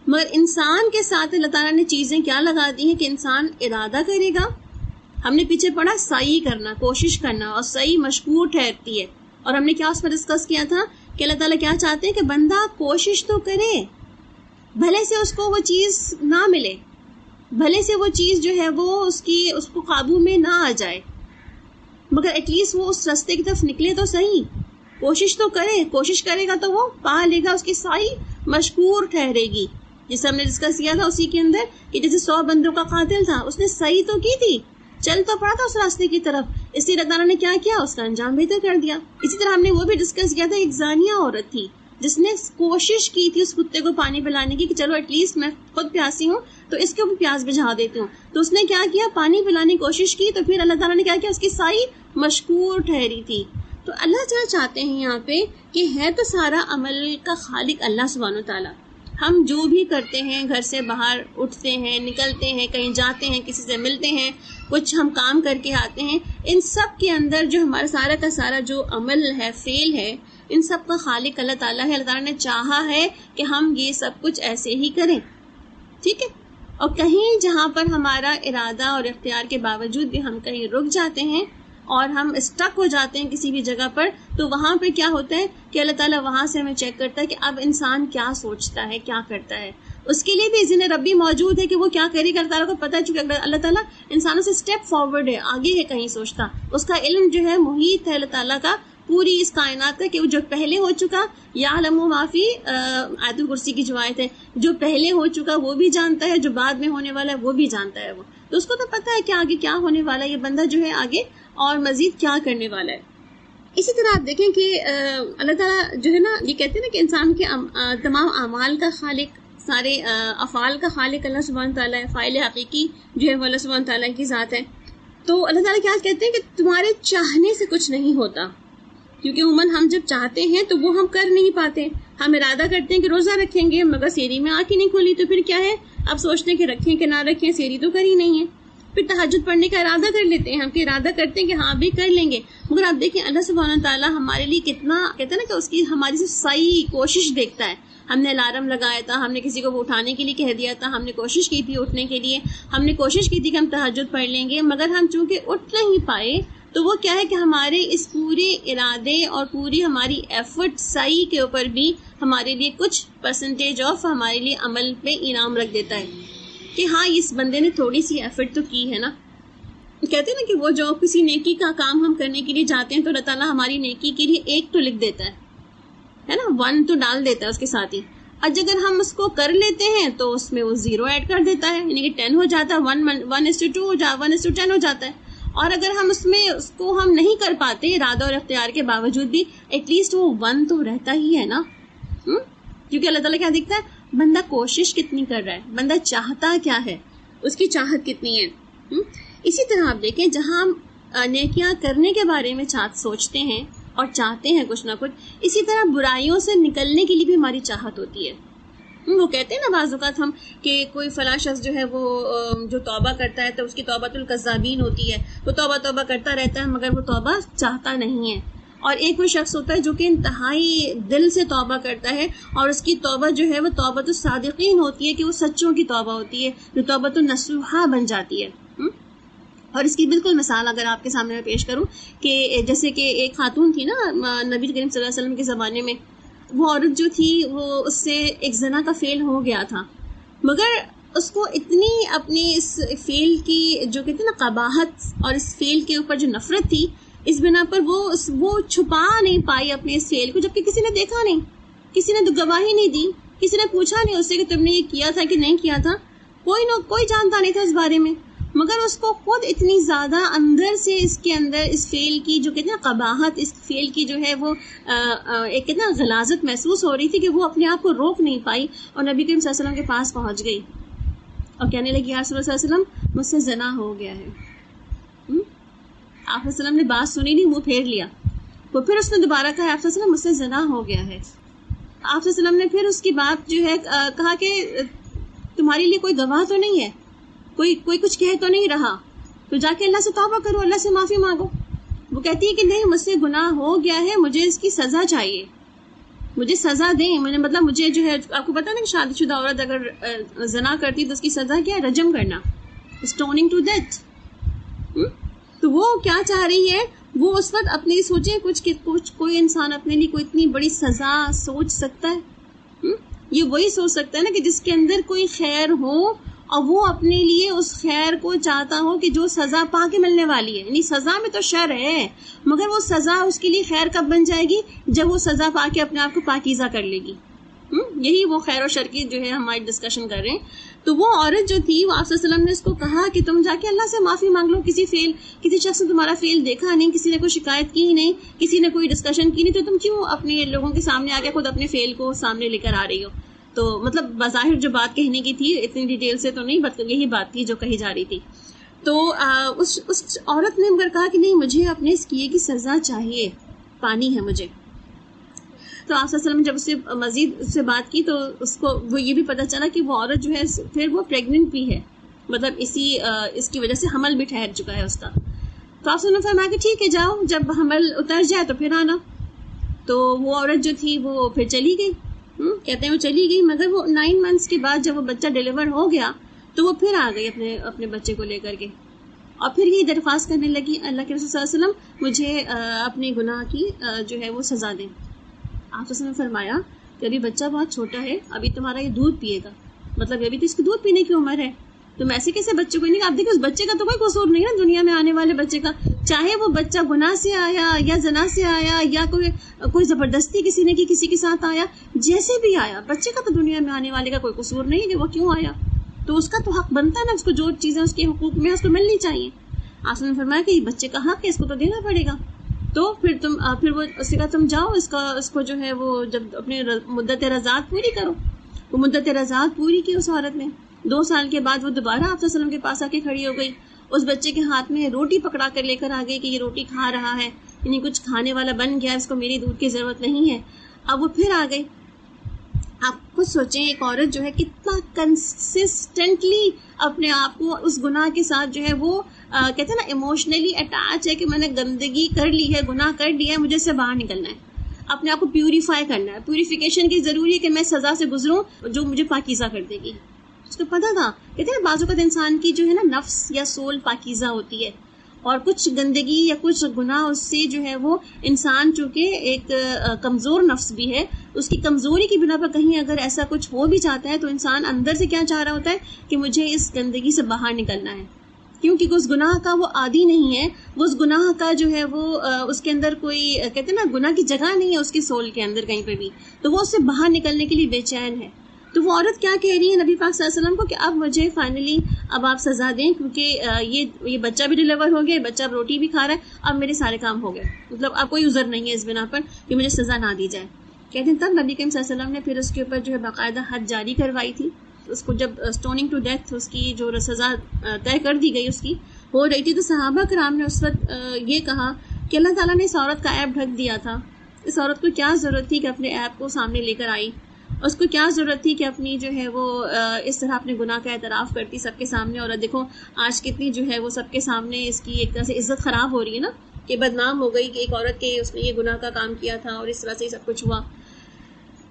مگر انسان کے ساتھ اللہ تعالیٰ نے چیزیں کیا لگا دی ہیں کہ انسان ارادہ کرے گا. ہم نے پیچھے پڑھا سعی کرنا, کوشش کرنا, اور سعی مشکور ٹھہرتی ہے. اور ہم نے کیا اس میں ڈسکس کیا تھا کہ اللہ تعالیٰ کیا چاہتے ہیں کہ بندہ کوشش تو کرے, بھلے سے اس کو وہ چیز نہ ملے, بھلے سے وہ چیز جو ہے وہ اس کو قابو میں نہ آ جائے, مگر ایٹ لیسٹ وہ اس راستے کی طرف نکلے تو صحیح. کوشش تو کرے, کوشش کرے گا تو وہ پا لے گا, اس کی سعی مشکور ٹھہرے گی. جسے ہم نے ڈسکس کیا تھا اسی کے اندر کہ جیسے 100 بندوں کا قاتل تھا, اس نے سعی تو کی تھی, چل تو پڑا تھا اس راستے کی طرف, اس لیے اللہ تعالیٰ نے کیا کیا, اس کا انجام بہتر کر دیا. اسی طرح ہم نے وہ بھی ڈسکس کیا تھا, ایک زانیہ عورت تھی, جس نے کوشش کی تھی اس کتے کو پانی پلانے کی کہ چلو ایٹ لیسٹ میں خود پیاسی ہوں تو اس کے اوپر پیاس بجھا دیتی ہوں، تو اس نے کیا کیا، پانی پلانے کی کوشش کی، تو پھر اللہ تعالیٰ نے کیا کیا، اس کی سائی مشکور ٹھہری تھی. تو اللہ تعالیٰ چاہتے ہیں یہاں پہ کہ ہے تو سارا عمل کا خالق اللہ سبحانہ و تعالیٰ. ہم جو بھی کرتے ہیں، گھر سے باہر اٹھتے ہیں، نکلتے ہیں، کہیں جاتے ہیں، کسی سے ملتے ہیں، کچھ ہم کام کر کے آتے ہیں، ان سب کے اندر جو ہمارا سارا کا سارا جو عمل ہے، فعل ہے، ان سب کا خالق اللہ تعالیٰ ہے. اللہ تعالیٰ نے چاہا ہے کہ ہم یہ سب کچھ ایسے ہی کریں، ٹھیک ہے. اور کہیں جہاں پر ہمارا ارادہ اور اختیار کے باوجود بھی ہم کہیں رک جاتے ہیں اور ہم اسٹک ہو جاتے ہیں کسی بھی جگہ پر، تو وہاں پہ کیا ہوتا ہے کہ اللہ تعالیٰ وہاں سے ہمیں چیک کرتا ہے کہ اب انسان کیا سوچتا ہے، کیا کرتا ہے. اس کے لیے بھی اذن ربی موجود ہے کہ وہ کیا کرے گا. اللہ تعالیٰ کو پتہ ہے، چونکہ اللہ تعالیٰ انسانوں سے اسٹیپ فارورڈ ہے، آگے ہے کہیں سوچتا. اس کا علم جو ہے محیط ہے اللہ تعالیٰ کا پوری اس کائنات ہے، کہ وہ جو پہلے ہو چکا، یعلم ما فی آیت الکرسی کی جو آیت ہے، جو پہلے ہو چکا وہ بھی جانتا ہے، جو بعد میں ہونے والا ہے وہ بھی جانتا ہے. وہ تو اس کو تو پتہ ہے کہ آگے کیا ہونے والا ہے، یہ بندہ جو ہے آگے اور مزید کیا کرنے والا ہے. اسی طرح آپ دیکھیں کہ اللہ تعالیٰ جو ہے نا، یہ کہتے ہیں نا کہ انسان کے تمام اعمال کا خالق، سارے افعال کا خالق اللہ سبحانہ تعالیٰ ہے. فاعل حقیقی جو ہے وہ اللہ سبحانہ تعالیٰ کی ذات ہے. تو اللہ تعالیٰ کیا کہتے ہیں کہ تمہارے چاہنے سے کچھ نہیں ہوتا، کیونکہ عموماً ہم جب چاہتے ہیں تو وہ ہم کر نہیں پاتے. ہم ارادہ کرتے ہیں کہ روزہ رکھیں گے، مگر سحری میں آنکھ ہی نہیں کھولی، تو پھر کیا ہے، اب سوچتے ہیں کہ رکھیں کہ نہ رکھیں، سحری تو کری نہیں ہے. پھر تہجد پڑھنے کا ارادہ کر لیتے ہیں، ہم کہ ارادہ کرتے ہیں کہ ہاں بھی کر لیں گے، مگر آپ دیکھیں اللہ سبحانہ تعالیٰ ہمارے لیے کتنا کہتے ہیں نا کہ اس کی ہماری سے صحیح کوشش دیکھتا ہے. ہم نے الارم لگایا تھا، ہم نے کسی کو وہ اٹھانے کے لیے کہہ دیا تھا، ہم نے کوشش کی تھی اٹھنے کے لیے، ہم نے کوشش کی تھی کہ ہم تہجد پڑھ لیں گے، مگر ہم چونکہ اٹھ نہیں پائے، تو وہ کیا ہے کہ ہمارے اس پورے ارادے اور پوری ہماری ایفرٹ سعی کے اوپر بھی ہمارے لیے کچھ پرسنٹیج آف ہمارے لیے عمل پہ انعام رکھ دیتا ہے کہ ہاں اس بندے نے تھوڑی سی ایفرٹ تو کی ہے نا. کہتے ہیں نا کہ وہ جو کسی نیکی کا کام ہم کرنے کے لیے جاتے ہیں تو اللہ تعالیٰ ہماری نیکی کے لیے 1 تو لکھ دیتا ہے نا، 1 تو ڈال دیتا ہے اس کے ساتھ ہی. آج اگر ہم اس کو کر لیتے ہیں تو اس میں وہ 0 ایڈ کر دیتا ہے، یعنی کہ 10 ہو جاتا ہے، 1:2 ہو جاتا ہے، 1:10 ہو جاتا ہے. اور اگر ہم اس کو ہم نہیں کر پاتے ارادہ اور اختیار کے باوجود بھی، ایٹ لیسٹ وہ 1 تو رہتا ہی ہے نا. کیونکہ اللہ تعالیٰ کیا دیکھتا ہے، بندہ کوشش کتنی کر رہا ہے، بندہ چاہتا کیا ہے، اس کی چاہت کتنی ہے. اسی طرح آپ دیکھیں جہاں ہم نیکیاں کرنے کے بارے میں سوچتے ہیں اور چاہتے ہیں کچھ نہ کچھ، اسی طرح برائیوں سے نکلنے کے لیے بھی ہماری چاہت ہوتی ہے. وہ کہتے ہیں نا بعض اوقات ہم کہ کوئی فلاں شخص جو ہے وہ جو توبہ کرتا ہے تو اس کی توبۃ الکذابین ہوتی ہے، وہ توبہ کرتا رہتا ہے مگر وہ توبہ چاہتا نہیں ہے. اور ایک وہ شخص ہوتا ہے جو کہ انتہائی دل سے توبہ کرتا ہے اور اس کی توبہ جو ہے وہ توبۃ الصادقین ہوتی ہے، کہ وہ سچوں کی توبہ ہوتی ہے، جو توبۃ النصوحہ بن جاتی ہے. اور اس کی بالکل مثال اگر آپ کے سامنے میں پیش کروں کہ جیسے کہ ایک خاتون تھی نا نبی کریم صلی اللہ علیہ وسلم کے زمانے میں، وہ عورت جو تھی وہ اس سے ایک زنا کا فعل ہو گیا تھا، مگر اس کو اتنی اپنی اس فعل کی جو کہتے ہیں نا قباحت اور اس فعل کے اوپر جو نفرت تھی، اس بنا پر وہ چھپا نہیں پائی اپنے اس فعل کو، جبکہ کسی نے دیکھا نہیں، کسی نے گواہی نہیں دی، کسی نے پوچھا نہیں اس سے کہ تم نے یہ کیا تھا کہ نہیں کیا تھا، کوئی جانتا نہیں تھا اس بارے میں. مگر اس کو خود اتنی زیادہ اندر سے اس کے اندر اس فعل کی جو کہتے ہیں قباحت، اس فعل کی جو ہے وہ ایک کہتے ہیں غلاظت محسوس ہو رہی تھی کہ وہ اپنے آپ کو روک نہیں پائی اور نبی کریم صلی اللہ علیہ وسلم کے پاس پہنچ گئی اور کہنے لگی یا رسول اللہ صلی اللہ علیہ وسلم مجھ سے زنا ہو گیا ہے. آپ وسلم نے بات سنی نہیں، منہ پھیر لیا. وہ پھر اس نے دوبارہ کہا آپ وسلم مجھ سے زنا ہو گیا ہے. آپ وسلم نے پھر اس کی بات جو ہے کہا کہ تمہارے لیے کوئی گواہ تو نہیں ہے، کوئی کچھ کہہ تو نہیں رہا، تو جا کے اللہ سے توبہ کرو، اللہ سے معافی مانگو. وہ کہتی ہے کہ نہیں مجھ سے گناہ ہو گیا ہے، مجھے اس کی سزا چاہیے، مجھے سزا دیں. مطلب مجھے جو ہے آپ کو پتا نا کہ شادی شدہ عورت اگر زنا کرتی تو اس کی سزا کیا ہے، رجم کرنا، اسٹوننگ ٹو ڈیتھ. تو وہ کیا چاہ رہی ہے، وہ اس وقت اپنی سوچیں کچھ کوئی انسان اپنے لیے کوئی اتنی بڑی سزا سوچ سکتا ہے؟ یہ وہی سوچ سکتا ہے نا کہ جس کے اندر کوئی خیر ہو اور وہ اپنے لیے اس خیر کو چاہتا ہو کہ جو سزا پا کے ملنے والی ہے. یعنی سزا میں تو شر ہے، مگر وہ سزا اس کے لیے خیر کب بن جائے گی، جب وہ سزا پا کے اپنے آپ کو پاکیزہ کر لے گی. یہی وہ خیر و شر کی جو ہے ہماری ڈسکشن کر رہے ہیں. تو وہ عورت جو تھی وہ آپ صلی اللہ علیہ وسلم نے اس کو کہا کہ تم جا کے اللہ سے معافی مانگ لو, کسی شخص نے تمہارا فیل دیکھا نہیں, کسی نے کوئی شکایت کی نہیں, کسی نے کوئی ڈسکشن کی نہیں, تو تم کیوں اپنے لوگوں کے سامنے آ کے خود اپنے فیل کو سامنے لے کر آ رہی ہو. تو مطلب بظاہر جو بات کہنے کی تھی اتنی ڈیٹیل سے تو نہیں, یہی بات تھی جو کہی جا رہی تھی. تو اس عورت نے مگر کہا کہ نہیں, مجھے اپنے اس کیے کی سزا چاہیے, پانی ہے مجھے. تو آپ صلی اللہ علیہ وسلم نے جب اس سے مزید اس سے بات کی تو اس کو وہ یہ بھی پتہ چلا کہ وہ عورت جو ہے پھر وہ پریگننٹ بھی ہے, مطلب اس کی وجہ سے حمل بھی ٹھہر چکا ہے اس کا. تو آپ صلی اللہ علیہ وسلم نے فرمایا کہ ٹھیک ہے جاؤ, جب حمل اتر جائے تو پھر آنا. تو وہ عورت جو تھی وہ پھر چلی گئی, کہتے ہیں وہ چلی گئی, مگر وہ 9 months کے بعد جب وہ بچہ ڈیلیور ہو گیا تو وہ پھر آ گئی اپنے بچے کو لے کر کے, اور پھر یہ درخواست کرنے لگی اللہ کے رسول صلی اللہ علیہ وسلم مجھے اپنے گناہ کی جو ہے وہ سزا دیں. آپ صلی اللہ علیہ وسلم نے فرمایا کہ ابھی بچہ بہت چھوٹا ہے, ابھی تمہارا یہ دودھ پیے گا, مطلب ابھی تو اس کی دودھ پینے کی عمر ہے, تم ایسے کیسے بچے کو نہیں. آپ دیکھیں اس بچے کا تو کوئی قصور نہیں نا دنیا میں آنے والے بچے کا, چاہے وہ بچہ گناہ سے آیا یا زنا سے آیا یا کوئی زبردستی کسی نے کی کسی کے ساتھ آیا, جیسے بھی آیا بچے کا تو دنیا میں آنے والے کا کوئی قصور نہیں کہ وہ کیوں آیا. تو اس کا تو حق بنتا ہے نا, اس کو جو چیزیں اس کے حقوق میں اس کو ملنی چاہیے. آپ نے فرمایا کہ یہ بچے کا حق ہے, اس کو تو دینا پڑے گا. تو پھر وہ اس سے کہا تم جاؤ اس کو جو ہے وہ جب اپنے مدت رضاعت پوری کرو. وہ مدت رضاعت پوری کی اس عورت نے. 2 سال کے بعد وہ دوبارہ آپ صلی اللہ علیہ وسلم کے پاس آ کے کھڑی ہو گئی, اس بچے کے ہاتھ میں روٹی پکڑا کر لے کر آ گئی کہ یہ روٹی کھا رہا ہے, یعنی کچھ کھانے والا بن گیا, اس کو میری دودھ کی ضرورت نہیں ہے. اب وہ پھر آ گئی. آپ خود سوچیں ایک عورت جو ہے کتنا کنسسٹنٹلی اپنے آپ کو اس گناہ کے ساتھ جو ہے وہ کہتے ہیں نا ایموشنلی اٹیچ ہے کہ میں نے گندگی کر لی ہے, گناہ کر لیا ہے, مجھے اس سے باہر نکلنا ہے, اپنے آپ کو پیوریفائی کرنا ہے. پیوریفیکیشن کی ضروری ہے کہ میں سزا سے گزروں جو مجھے پاکیزہ کر دے گی. اس کو پتا تھا, کہتے ہیں بعض اوقات انسان کی جو ہے نا نفس یا سول پاکیزہ ہوتی ہے, اور کچھ گندگی یا کچھ گناہ اس سے جو ہے وہ انسان چونکہ ایک کمزور نفس بھی ہے, اس کی کمزوری کی بنا پر کہیں اگر ایسا کچھ ہو بھی جاتا ہے تو انسان اندر سے کیا چاہ رہا ہوتا ہے کہ مجھے اس گندگی سے باہر نکلنا ہے, کیونکہ اس گناہ کا وہ عادی نہیں ہے, وہ اس گناہ کا جو ہے وہ اس کے اندر کوئی کہتے ہیں نا گناہ کی جگہ نہیں ہے اس کی سول کے اندر کہیں پہ بھی, تو وہ اس سے باہر نکلنے کے لیے بے چین ہے. تو وہ عورت کیا کہہ رہی ہے نبی پاک صلی اللہ علیہ وسلم کو کہ اب مجھے فائنلی اب آپ سزا دیں, کیونکہ یہ بچہ بھی ڈیلیور ہو گیا, بچہ اب روٹی بھی کھا رہا ہے, اب میرے سارے کام ہو گئے, مطلب اب کوئی عذر نہیں ہے اس بنا پر کہ مجھے سزا نہ دی جائے. کہتے ہیں تب نبی کریم صلی اللہ علیہ وسلم نے پھر اس کے اوپر جو ہے باقاعدہ حد جاری کروائی تھی. اس کو جب اسٹوننگ ٹو ڈیتھ اس کی جو سزا طے کر دی گئی اس کی ہو رہی تھی, تو صحابہ کرام نے اس وقت یہ کہا کہ اللہ تعالیٰ نے اس عورت کا عیب ڈھک دیا تھا, اس عورت کو کیا ضرورت تھی کہ اپنے عیب کو سامنے لے کر آئی, اس کو کیا ضرورت تھی کہ اپنی جو ہے وہ اس طرح اپنے گناہ کا اعتراف کرتی سب کے سامنے. اور دیکھو آج کتنی جو ہے وہ سب کے سامنے اس کی ایک طرح سے عزت خراب ہو رہی ہے نا, کہ بدنام ہو گئی کہ ایک عورت کے اس نے یہ گناہ کا کام کیا تھا اور اس طرح سے سب کچھ ہوا.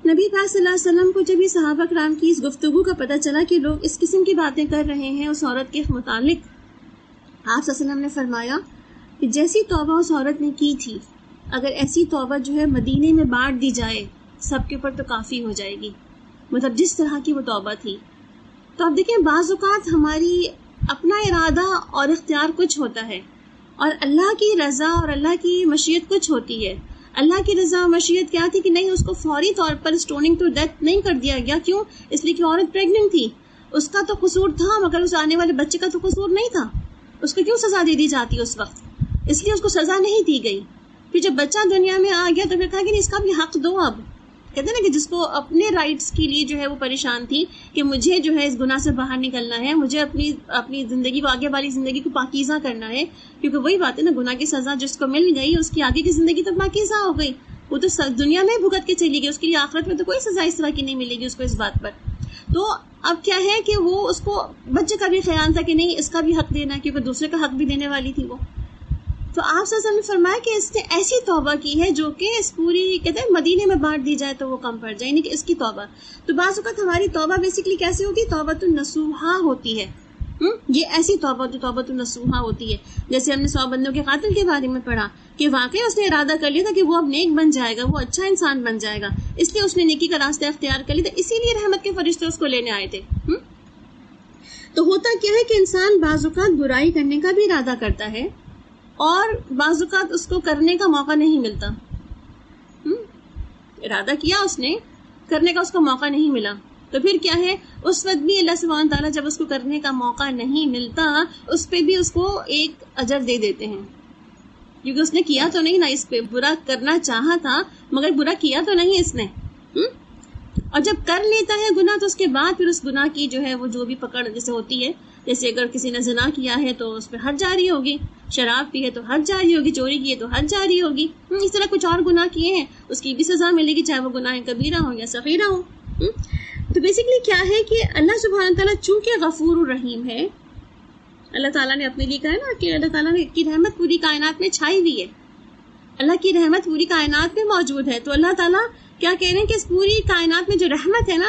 نبی پاک صلی اللہ علیہ وسلم کو جب یہ صحابہ کرام کی اس گفتگو کا پتہ چلا کہ لوگ اس قسم کی باتیں کر رہے ہیں اس عورت کے متعلق, آپ صلی اللہ علیہ وسلم نے فرمایا کہ جیسی توبہ اس عورت نے کی تھی, اگر ایسی توبہ جو ہے مدینے میں بانٹ دی جائے سب کے اوپر تو کافی ہو جائے گی, مطلب جس طرح کی وہ توبہ تھی. تو اب دیکھیں بعض اوقات ہماری اپنا ارادہ اور اختیار کچھ ہوتا ہے, اور اللہ کی رضا اور اللہ کی مشیت کچھ ہوتی ہے. اللہ کی رضا و مشیت کیا تھی کہ نہیں اس کو فوری طور پر اسٹوننگ ٹو ڈیتھ نہیں کر دیا گیا. کیوں؟ اس لیے کہ عورت پریگننٹ تھی, اس کا تو قصور تھا مگر اس آنے والے بچے کا تو قصور نہیں تھا. اس کو کیوں سزا دے دی جاتی اس وقت؟ اس لیے اس کو سزا نہیں دی گئی. پھر جب بچہ دنیا میں آ گیا تو پھر کہا کہ اس کا بھی حق دو. اب کہتے ہیں نا کہ جس کو اپنے رائٹس کے لیے جو ہے وہ پریشان تھی کہ مجھے جو ہے اس گناہ سے باہر نکلنا ہے, مجھے اپنی زندگی کو, آگے والی زندگی کو پاکیزہ کرنا ہے, کیونکہ وہی بات ہے نا, گناہ کی سزا جس کو مل گئی اس کی آگے کی زندگی تو پاکیزہ ہو گئی, وہ تو دنیا میں بھگت کے چلی گئی, اس کے لیے آخرت میں تو کوئی سزا اس طرح کی نہیں ملے گی اس کو اس بات پر. تو اب کیا ہے کہ وہ اس کو بچے کا بھی خیال تھا کہ نہیں اس کا بھی حق دینا ہے, کیونکہ دوسرے کا حق بھی دینے والی تھی وہ. تو آپ صلی اللہ علیہ وسلم نے فرمایا کہ اس نے ایسی توبہ کی ہے جو کہ اس پوری کہتے ہیں مدینے میں بانٹ دی جائے تو وہ کم پڑ جائے, یعنی کہ اس کی توبہ. تو بعض اوقات ہماری توبہ بیسیکلی کیسے ہوتی ہے, توبۃ النصوحہ ہوتی ہے. یہ ایسی توبۃ النصوحہ ہوتی ہے, جیسے ہم نے 100 بندوں کے قاتل کے بارے میں پڑھا کہ واقعی اس نے ارادہ کر لیا تھا کہ وہ اب نیک بن جائے گا, وہ اچھا انسان بن جائے گا, اس لیے اس نے نیکی کا راستہ اختیار کر لیا تھا, اسی لیے رحمت کے فرشتے اس کو لینے آئے تھے. تو ہوتا کیا ہے کہ انسان بعض اوقات برائی کرنے کا بھی ارادہ کرتا ہے اور بعض اوقات اس کو کرنے کا موقع نہیں ملتا. ارادہ کیا اس نے, کرنے کا اس کو موقع نہیں ملا. تو پھر کیا ہے، اس وقت بھی اللہ سبحانہ تعالیٰ جب اس کو کرنے کا موقع نہیں ملتا اس پہ بھی اس کو ایک اجر دے دیتے ہیں، کیونکہ اس نے کیا تو نہیں نا، اس پہ برا کرنا چاہا تھا مگر برا کیا تو نہیں اس نے۔ اور جب کر لیتا ہے گناہ تو اس کے بعد پھر اس گناہ کی جو ہے وہ جو بھی پکڑ جیسے ہوتی ہے، جیسے اگر کسی نے زنا کیا ہے تو اس پہ حد جاری ہوگی، شراب پی ہے تو حد جاری ہوگی، چوری کی ہے تو حد جاری ہوگی، اس طرح کچھ اور گناہ کیے ہیں اس کی بھی سزا ملے گی، چاہے وہ گناہ کبیرہ ہو یا صغیرہ ہو۔ تو بیسیکلی کیا ہے کہ اللہ سبحانہ تعالیٰ چونکہ غفور الرحیم ہے، اللہ تعالیٰ نے اپنے لیے کہا نا کہ اللہ تعالیٰ کی رحمت پوری کائنات میں چھائی ہوئی ہے، اللہ کی رحمت پوری کائنات میں موجود ہے، تو اللہ تعالیٰ کیا کہہ رہے ہیں کہ اس پوری کائنات میں جو رحمت ہے نا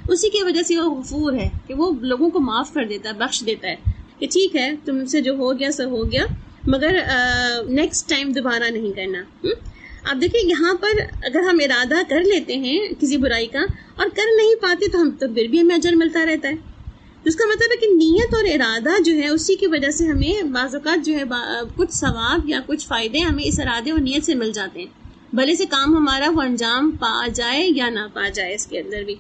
اسی کی وجہ سے وہ غفور ہے، کہ وہ لوگوں کو معاف کر دیتا ہے، بخش دیتا ہے، کہ ٹھیک ہے تم سے جو ہو گیا سو ہو گیا مگر نیکسٹ ٹائم دوبارہ نہیں کرنا۔ اب دیکھیں یہاں پر اگر ہم ارادہ کر لیتے ہیں کسی برائی کا اور کر نہیں پاتے تو پھر بھی ہمیں اجر ملتا رہتا ہے، تو اس کا مطلب ہے کہ نیت اور ارادہ جو ہے اسی کی وجہ سے ہمیں بعض اوقات جو ہے کچھ ثواب یا کچھ فائدے ہمیں اس ارادے اور نیت سے مل جاتے ہیں، بھلے سے کام ہمارا وہ انجام پا جائے یا نہ پا جائے اس کے اندر بھی۔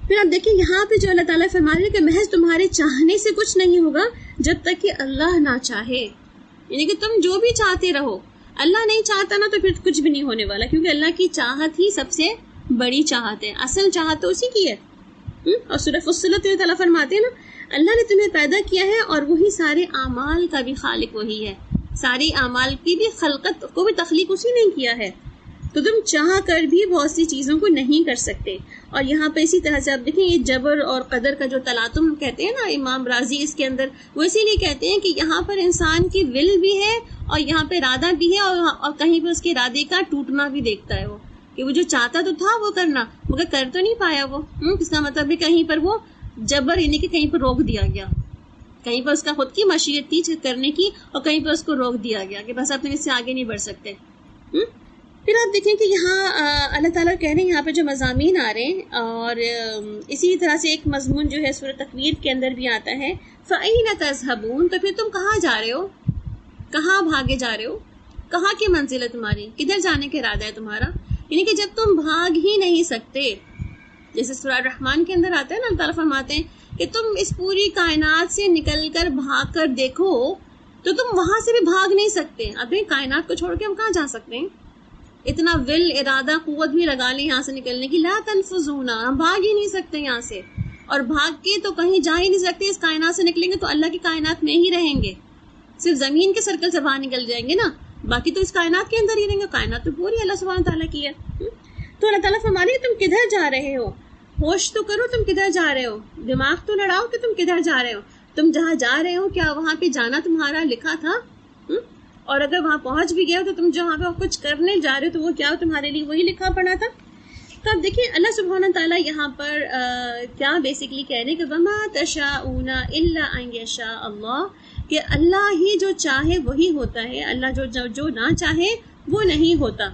پھر آپ دیکھیں یہاں پہ جو اللہ تعالیٰ فرما رہے ہیں کہ محض تمہارے چاہنے سے کچھ نہیں ہوگا جب تک کہ اللہ نہ چاہے، یعنی کہ تم جو بھی چاہتے رہو، اللہ نہیں چاہتا نا تو پھر کچھ بھی نہیں ہونے والا، کیونکہ اللہ کی چاہت ہی سب سے بڑی چاہت ہے، اصل چاہت تو اسی کی ہے۔ اور سورہ فصلت میں تعالیٰ فرماتے ہیں نا اللہ نے تمہیں پیدا کیا ہے اور وہی سارے اعمال کا بھی خالق وہی ہے، سارے اعمال کی بھی خلقت کو بھی تخلیق اسی نے کیا ہے، تو تم چاہ کر بھی بہت سی چیزوں کو نہیں کر سکتے۔ اور یہاں پہ اسی طرح سے آپ دیکھیں یہ جبر اور قدر کا جو تلاطم کہتے ہیں نا امام رازی اس کے اندر، وہ اسی لیے کہتے ہیں کہ یہاں پر انسان کی ول بھی ہے اور یہاں پہ ارادہ بھی ہے، اور کہیں پہ اس کے ارادے کا ٹوٹنا بھی دیکھتا ہے وہ، کہ وہ جو چاہتا تو تھا وہ کرنا مگر کر تو نہیں پایا وہ، اس کا مطلب ہے کہیں پر وہ جبر یعنی کہ کہیں پر روک دیا گیا، کہیں پر اس کا خود کی مشیت تھی کرنے کی اور کہیں پر اس کو روک دیا گیا کہ بس آپ اس سے آگے نہیں بڑھ سکتے۔ پھر آپ دیکھیں کہ یہاں اللہ تعالیٰ کہہ رہے ہیں یہاں پہ جو مضامین آ رہے ہیں، اور اسی طرح سے ایک مضمون جو ہے سورہ تکویر کے اندر بھی آتا ہے، فَأَيْنَ تَذْهَبُونَ، تو پھر تم کہاں جا رہے ہو، کہاں بھاگے جا رہے ہو، کہاں کی منزل ہے تمہاری، کدھر جانے کا ارادہ ہے تمہارا، یعنی کہ جب تم بھاگ ہی نہیں سکتے، جیسے سورہ الرحمن کے اندر آتا ہے نا اللہ تعالیٰ فرماتے ہیں کہ تم اس پوری کائنات سے نکل کر بھاگ کر دیکھو تو تم وہاں سے بھی بھاگ نہیں سکتے۔ اب کائنات کو چھوڑ کے ہم کہاں جا سکتے ہیں، اتنا ول ارادہ قوت بھی لگا لیں یہاں سے نکلنے کی، لا تنفذون، ہم بھاگ ہی نہیں سکتے یہاں سے، اور بھاگ کے تو کہیں جا ہی نہیں سکتے، اس کائنات سے نکلیں گے تو اللہ کی کائنات میں ہی رہیں گے، صرف زمین کے سرکل سے باہر نکل جائیں گے نا، باقی تو اس کائنات کے اندر ہی رہیں گے، کائنات تو پوری اللہ سبحانہ تعالیٰ کی ہے۔ تو اللہ تعالیٰ فرما رہے ہیں تم کدھر جا رہے ہو، ہوش تو کرو تم کدھر جا رہے ہو، دماغ تو لڑاؤ کہ تم کدھر جا رہے ہو، تم جہاں جا رہے ہو کیا وہاں پہ جانا تمہارا لکھا تھا، اور اگر وہاں پہنچ بھی گئے ہو تو تم جو وہاں پہ کچھ کرنے جا رہے ہو تو وہ کیا تمہارے لیے وہی لکھا پڑا تھا۔ تو اب دیکھیں اللہ سبحانہ تعالیٰ یہاں پر کیا بیسیکلی کہہ رہے ہیں کہ وما تشاءون الا ان یشاء اللہ، کہ اللہ ہی جو چاہے وہی ہوتا ہے، اللہ جو نہ چاہے وہ نہیں ہوتا۔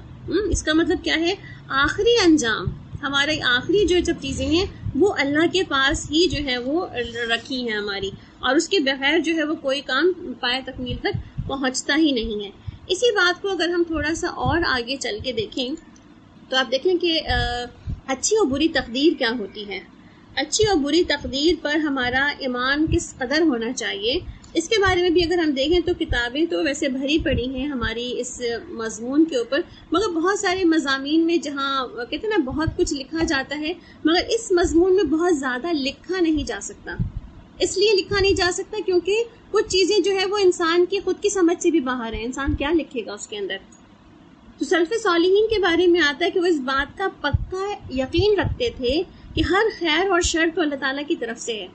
اس کا مطلب کیا ہے، آخری انجام ہمارے آخری جو سب چیزیں ہیں وہ اللہ کے پاس ہی جو ہے وہ رکھی ہیں ہماری، اور اس کے بغیر جو ہے وہ کوئی کام پائے تکمیل تک پہنچتا ہی نہیں ہے۔ اسی بات کو اگر ہم تھوڑا سا اور آگے چل کے دیکھیں تو آپ دیکھیں کہ اچھی اور بری تقدیر کیا ہوتی ہے، اچھی اور بری تقدیر پر ہمارا ایمان کس قدر ہونا چاہیے، اس کے بارے میں بھی اگر ہم دیکھیں تو کتابیں تو ویسے بھری پڑی ہیں ہماری اس مضمون کے اوپر، مگر بہت سارے مضامین میں جہاں کہتے ہیں نا بہت کچھ لکھا جاتا ہے مگر اس مضمون میں بہت زیادہ لکھا نہیں جا سکتا، اس لیے لکھا نہیں جا سکتا کیونکہ کچھ چیزیں جو ہے وہ انسان کی خود کی سمجھ سے بھی باہر ہیں، انسان کیا لکھے گا اس کے اندر۔ تو سلف صالحین کے بارے میں آتا ہے کہ وہ اس بات کا پکا یقین رکھتے تھے کہ ہر خیر اور شر تو اللہ تعالیٰ کی طرف سے ہے،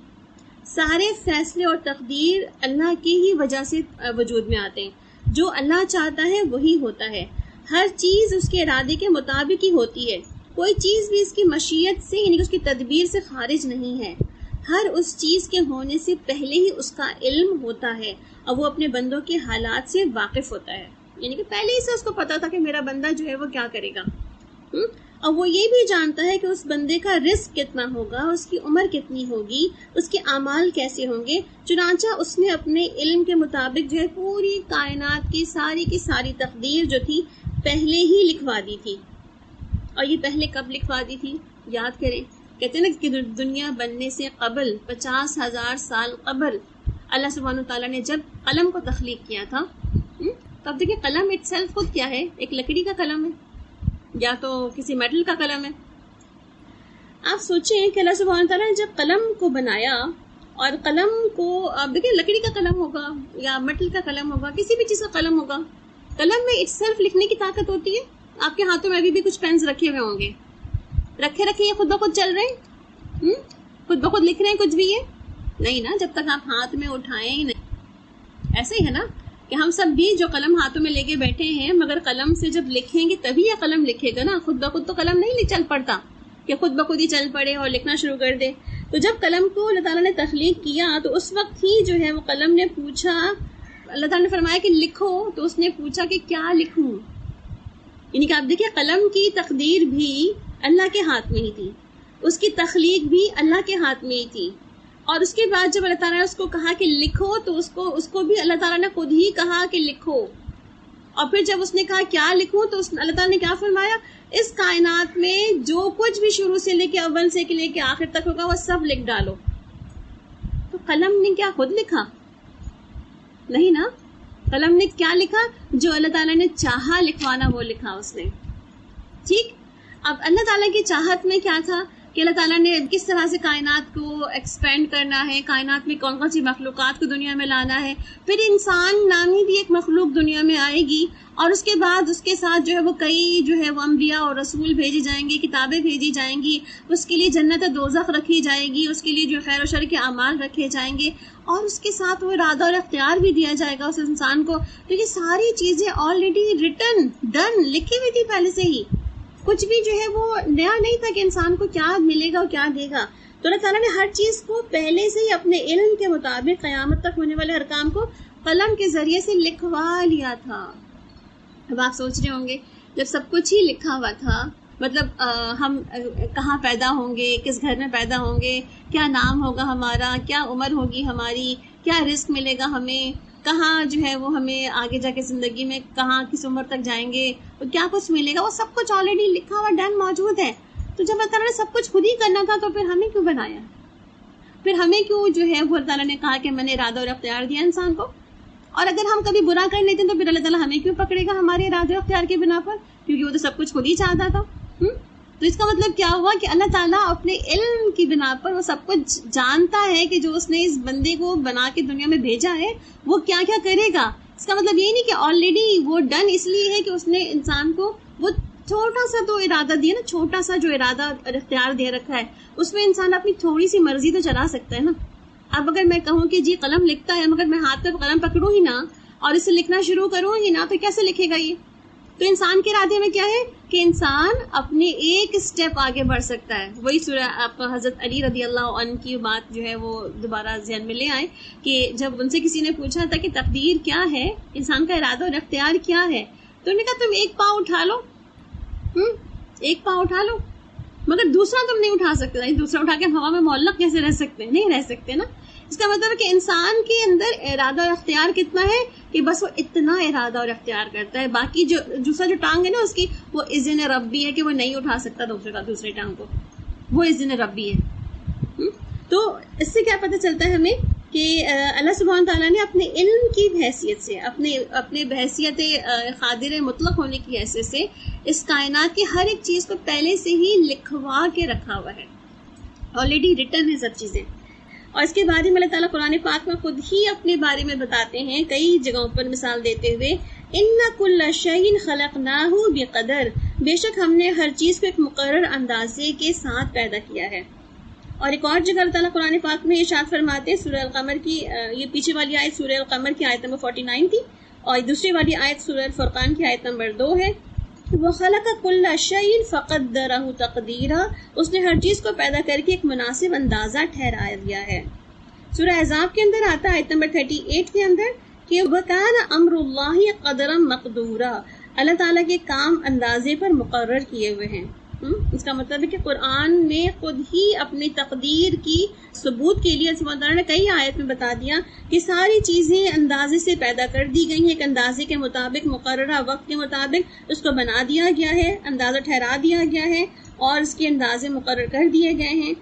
سارے فیصلے اور تقدیر اللہ کی ہی وجہ سے وجود میں آتے ہیں، جو اللہ چاہتا ہے وہی ہوتا ہے، ہر چیز اس کے ارادے کے مطابق ہی ہوتی ہے، کوئی چیز بھی اس کی مشیت سے یعنی کہ اس کی تدبیر سے خارج نہیں ہے، ہر اس چیز کے ہونے سے پہلے ہی اس کا علم ہوتا ہے اور وہ اپنے بندوں کے حالات سے واقف ہوتا ہے، یعنی کہ پہلے ہی سے اس کو پتا تھا کہ میرا بندہ جو ہے وہ کیا کرے گا، اور وہ یہ بھی جانتا ہے کہ اس بندے کا رزق کتنا ہوگا، اس کی عمر کتنی ہوگی، اس کے اعمال کیسے ہوں گے، چنانچہ اس نے اپنے علم کے مطابق جو ہے پوری کائنات کی ساری تقدیر جو تھی پہلے ہی لکھوا دی تھی۔ اور یہ پہلے کب لکھوا دی تھی؟ یاد کریں، کہتے ہیں نا کہ دنیا بننے سے قبل 50,000 سال قبل اللہ سبحانہ وتعالیٰ نے جب قلم کو تخلیق کیا تھا، تو اب دیکھیں قلم اٹ سیلف خود کیا ہے، ایک لکڑی کا قلم ہے یا تو کسی میٹل کا قلم ہے. آپ سوچیں کہ اللہ سبحانہ وتعالیٰ نے جب قلم کو بنایا، اور قلم کو آپ دیکھیں لکڑی کا قلم ہوگا یا میٹل کا قلم ہوگا، کسی بھی چیز کا قلم ہوگا، قلم میں اٹ سیلف لکھنے کی طاقت ہوتی ہے. آپ کے ہاتھوں میں ابھی بھی کچھ پینس رکھے ہوئے ہوں گے، رکھے یہ خود بخود چل رہے ہیں، خود بخود لکھ رہے ہیں کچھ بھی؟ یہ نہیں نا، جب تک آپ ہاتھ میں اٹھائیں ہی نہیں. ایسے ہی ہے نا کہ ہم سب بھی جو قلم ہاتھوں میں لے کے بیٹھے ہیں، مگر قلم سے جب لکھیں گے تبھی یہ قلم لکھے گا نا. خود بخود تو قلم نہیں چل پڑتا کہ خود بخود ہی چل پڑے اور لکھنا شروع کر دے. تو جب قلم کو اللہ تعالیٰ نے تخلیق کیا تو اس وقت ہی جو ہے وہ قلم نے پوچھا، اللہ تعالیٰ نے فرمایا کہ لکھو، تو اس نے پوچھا کہ کیا لکھوں. یعنی کہ آپ دیکھیں قلم کی تقدیر بھی اللہ کے ہاتھ میں ہی تھی، اس کی تخلیق بھی اللہ کے ہاتھ میں ہی تھی. اور اس کے بعد جب اللہ تعالیٰ نے اس کو کہا کہ لکھو تو اس کو بھی اللہ تعالیٰ نے خود ہی کہا کہ لکھو. اور پھر جب اس نے کہا کیا لکھوں تو اللہ تعالیٰ نے کیا فرمایا، اس کائنات میں جو کچھ بھی شروع سے لے کے اول سے لے کے آخر تک ہوگا وہ سب لکھ ڈالو. تو قلم نے کیا خود لکھا؟ نہیں نا. قلم نے کیا لکھا؟ جو اللہ تعالیٰ نے چاہا لکھوانا وہ لکھا اس نے. ٹھیک. اب اللہ تعالیٰ کی چاہت میں کیا تھا کہ اللہ تعالیٰ نے کس طرح سے کائنات کو ایکسپینڈ کرنا ہے، کائنات میں کون کون سی مخلوقات کو دنیا میں لانا ہے. پھر انسان نامی بھی ایک مخلوق دنیا میں آئے گی، اور اس کے بعد اس کے ساتھ جو ہے وہ کئی جو ہے وہ انبیاء اور رسول بھیجے جائیں گے، کتابیں بھیجی جائیں گی، اس کے لیے جنت و دوزخ رکھی جائے گی، اس کے لیے جو خیر و شر کے اعمال رکھے جائیں گے، اور اس کے ساتھ وہ ارادہ اور اختیار بھی دیا جائے گا اس انسان کو. تو یہ ساری چیزیں آلریڈی ریٹن ڈن لکھی ہوئی تھی پہلے سے ہی. کچھ بھی جو ہے وہ نیا نہیں تھا کہ انسان کو کیا ملے گا اور کیا دے گا. تو اللہ تعالیٰ نے ہر چیز کو پہلے سے ہی اپنے علم کے مطابق قیامت تک ہونے والے ہر کام کو قلم کے ذریعے سے لکھوا لیا تھا. اب آپ سوچ رہے ہوں گے جب سب کچھ ہی لکھا ہوا تھا، مطلب ہم کہاں پیدا ہوں گے، کس گھر میں پیدا ہوں گے، کیا نام ہوگا ہمارا، کیا عمر ہوگی ہماری، کیا رزق ملے گا ہمیں، کہاں جو ہے وہ ہمیں آگے جا کے زندگی میں کہاں کس عمر تک جائیں گے، کیا کچھ ملے گا، وہ سب کچھ آلریڈی لکھا ہوا ڈن موجود ہے. تو جب اللہ تعالیٰ نے سب کچھ خود ہی کرنا تھا تو پھر ہمیں کیوں بنایا، پھر ہمیں کیوں جو ہے وہ اللہ تعالیٰ نے کہا کہ میں نے ارادہ اور اختیار دیا انسان کو. اور اگر ہم کبھی برا کر لیتے ہیں تو پھر اللہ تعالیٰ ہمیں کیوں پکڑے گا ہمارے ارادے اور اختیار کے بنا پر، کیونکہ وہ تو سب کچھ خود ہی چاہتا تھا. تو اس کا مطلب کیا ہوا کہ اللہ تعالیٰ اپنے علم کی بنا پر وہ سب کچھ جانتا ہے کہ جو اس نے اس بندے کو بنا کے دنیا میں بھیجا ہے وہ کیا کیا کرے گا. اس کا مطلب یہ نہیں کہ آلریڈی وہ ڈن اس لیے ہے کہ اس نے انسان کو وہ چھوٹا سا تو ارادہ دیا نا، چھوٹا سا جو ارادہ اور اختیار دے رکھا ہے اس میں انسان اپنی تھوڑی سی مرضی تو چلا سکتا ہے نا. اب اگر میں کہوں کہ جی قلم لکھتا ہے، مگر میں ہاتھ پہ قلم پکڑوں ہی نہ اور اسے لکھنا شروع کروں ہی نہ، تو کیسے لکھے گا یہ؟ تو انسان کے ارادے میں کیا ہے کہ انسان اپنے ایک اسٹیپ آگے بڑھ سکتا ہے. وہی سورہ آپ حضرت علی رضی اللہ عنہ کی بات جو ہے وہ دوبارہ ذہن میں لے آئے کہ جب ان سے کسی نے پوچھا تھا کہ تقدیر کیا ہے، انسان کا ارادہ اور اختیار کیا ہے، تو انہوں نے کہا تم ایک پاؤں اٹھا لو، ایک پاؤں اٹھا لو، مگر دوسرا تم نہیں اٹھا سکتے. دوسرا اٹھا کے ہم ہوا میں معلق کیسے رہ سکتے ہیں؟ نہیں رہ سکتے نا. اس کا مطلب ہے کہ انسان کے اندر ارادہ اور اختیار کتنا ہے کہ بس وہ اتنا ارادہ اور اختیار کرتا ہے. باقی جو دوسرا جو ٹانگ ہے نا اس کی وہ اذن ربی ہے کہ وہ نہیں اٹھا سکتا دوسرے ٹانگ کو، وہ اذن ربی ہے. تو اس سے کیا پتہ چلتا ہے ہمیں کہ اللہ سبحانہ تعالیٰ نے اپنے علم کی حیثیت سے، اپنے بحیثیت قادر مطلق ہونے کی حیثیت سے اس کائنات کی ہر ایک چیز کو پہلے سے ہی لکھوا کے رکھا ہوا ہے. آلریڈی ریٹن ہے سب چیزیں. اور اس کے بارے میں اللہ تعالیٰ قرآن پاک میں خود ہی اپنے بارے میں بتاتے ہیں کئی جگہوں پر مثال دیتے ہوئے، اِنَّ كُلَّ شَيْءٍ خَلَقْنَاهُ بِقَدَرٍ، بے شک ہم نے ہر چیز کو ایک مقرر اندازے کے ساتھ پیدا کیا ہے. اور ایک اور جگہ اللہ تعالیٰ قرآن پاک میں ارشاد فرماتے ہیں سورہ القمر کی، یہ پیچھے والی آیت سورہ القمر کی آیت نمبر 49 تھی، اور دوسری والی آیت سورہ الفرقان کی آیت نمبر 2 ہے، وَخَلَقَ كُلَّ شَيْءٍ فَقَدَّرَهُ تَقْدِيرًا، اس نے ہر چیز کو پیدا کر کے ایک مناسب اندازہ ٹھہرا دیا ہے. سورہ احزاب کے اندر آتا ہے آیت نمبر 38 کے اندر کہ وَكَانَ أَمْرُ اللَّهِ قَدْرًا مَقْدُورًا، اللہ تعالیٰ کے کام اندازے پر مقرر کیے ہوئے ہیں. اس کا مطلب ہے کہ قرآن نے خود ہی اپنی تقدیر کی ثبوت کے لیے سبحانہ تعالیٰ نے کئی آیت میں بتا دیا کہ ساری چیزیں اندازے سے پیدا کر دی گئی ہیں، ایک اندازے کے مطابق مقررہ وقت کے مطابق اس کو بنا دیا گیا ہے، اندازہ ٹھہرا دیا گیا ہے. اور اس کے اندازے مقرر کر دیے گئے ہیں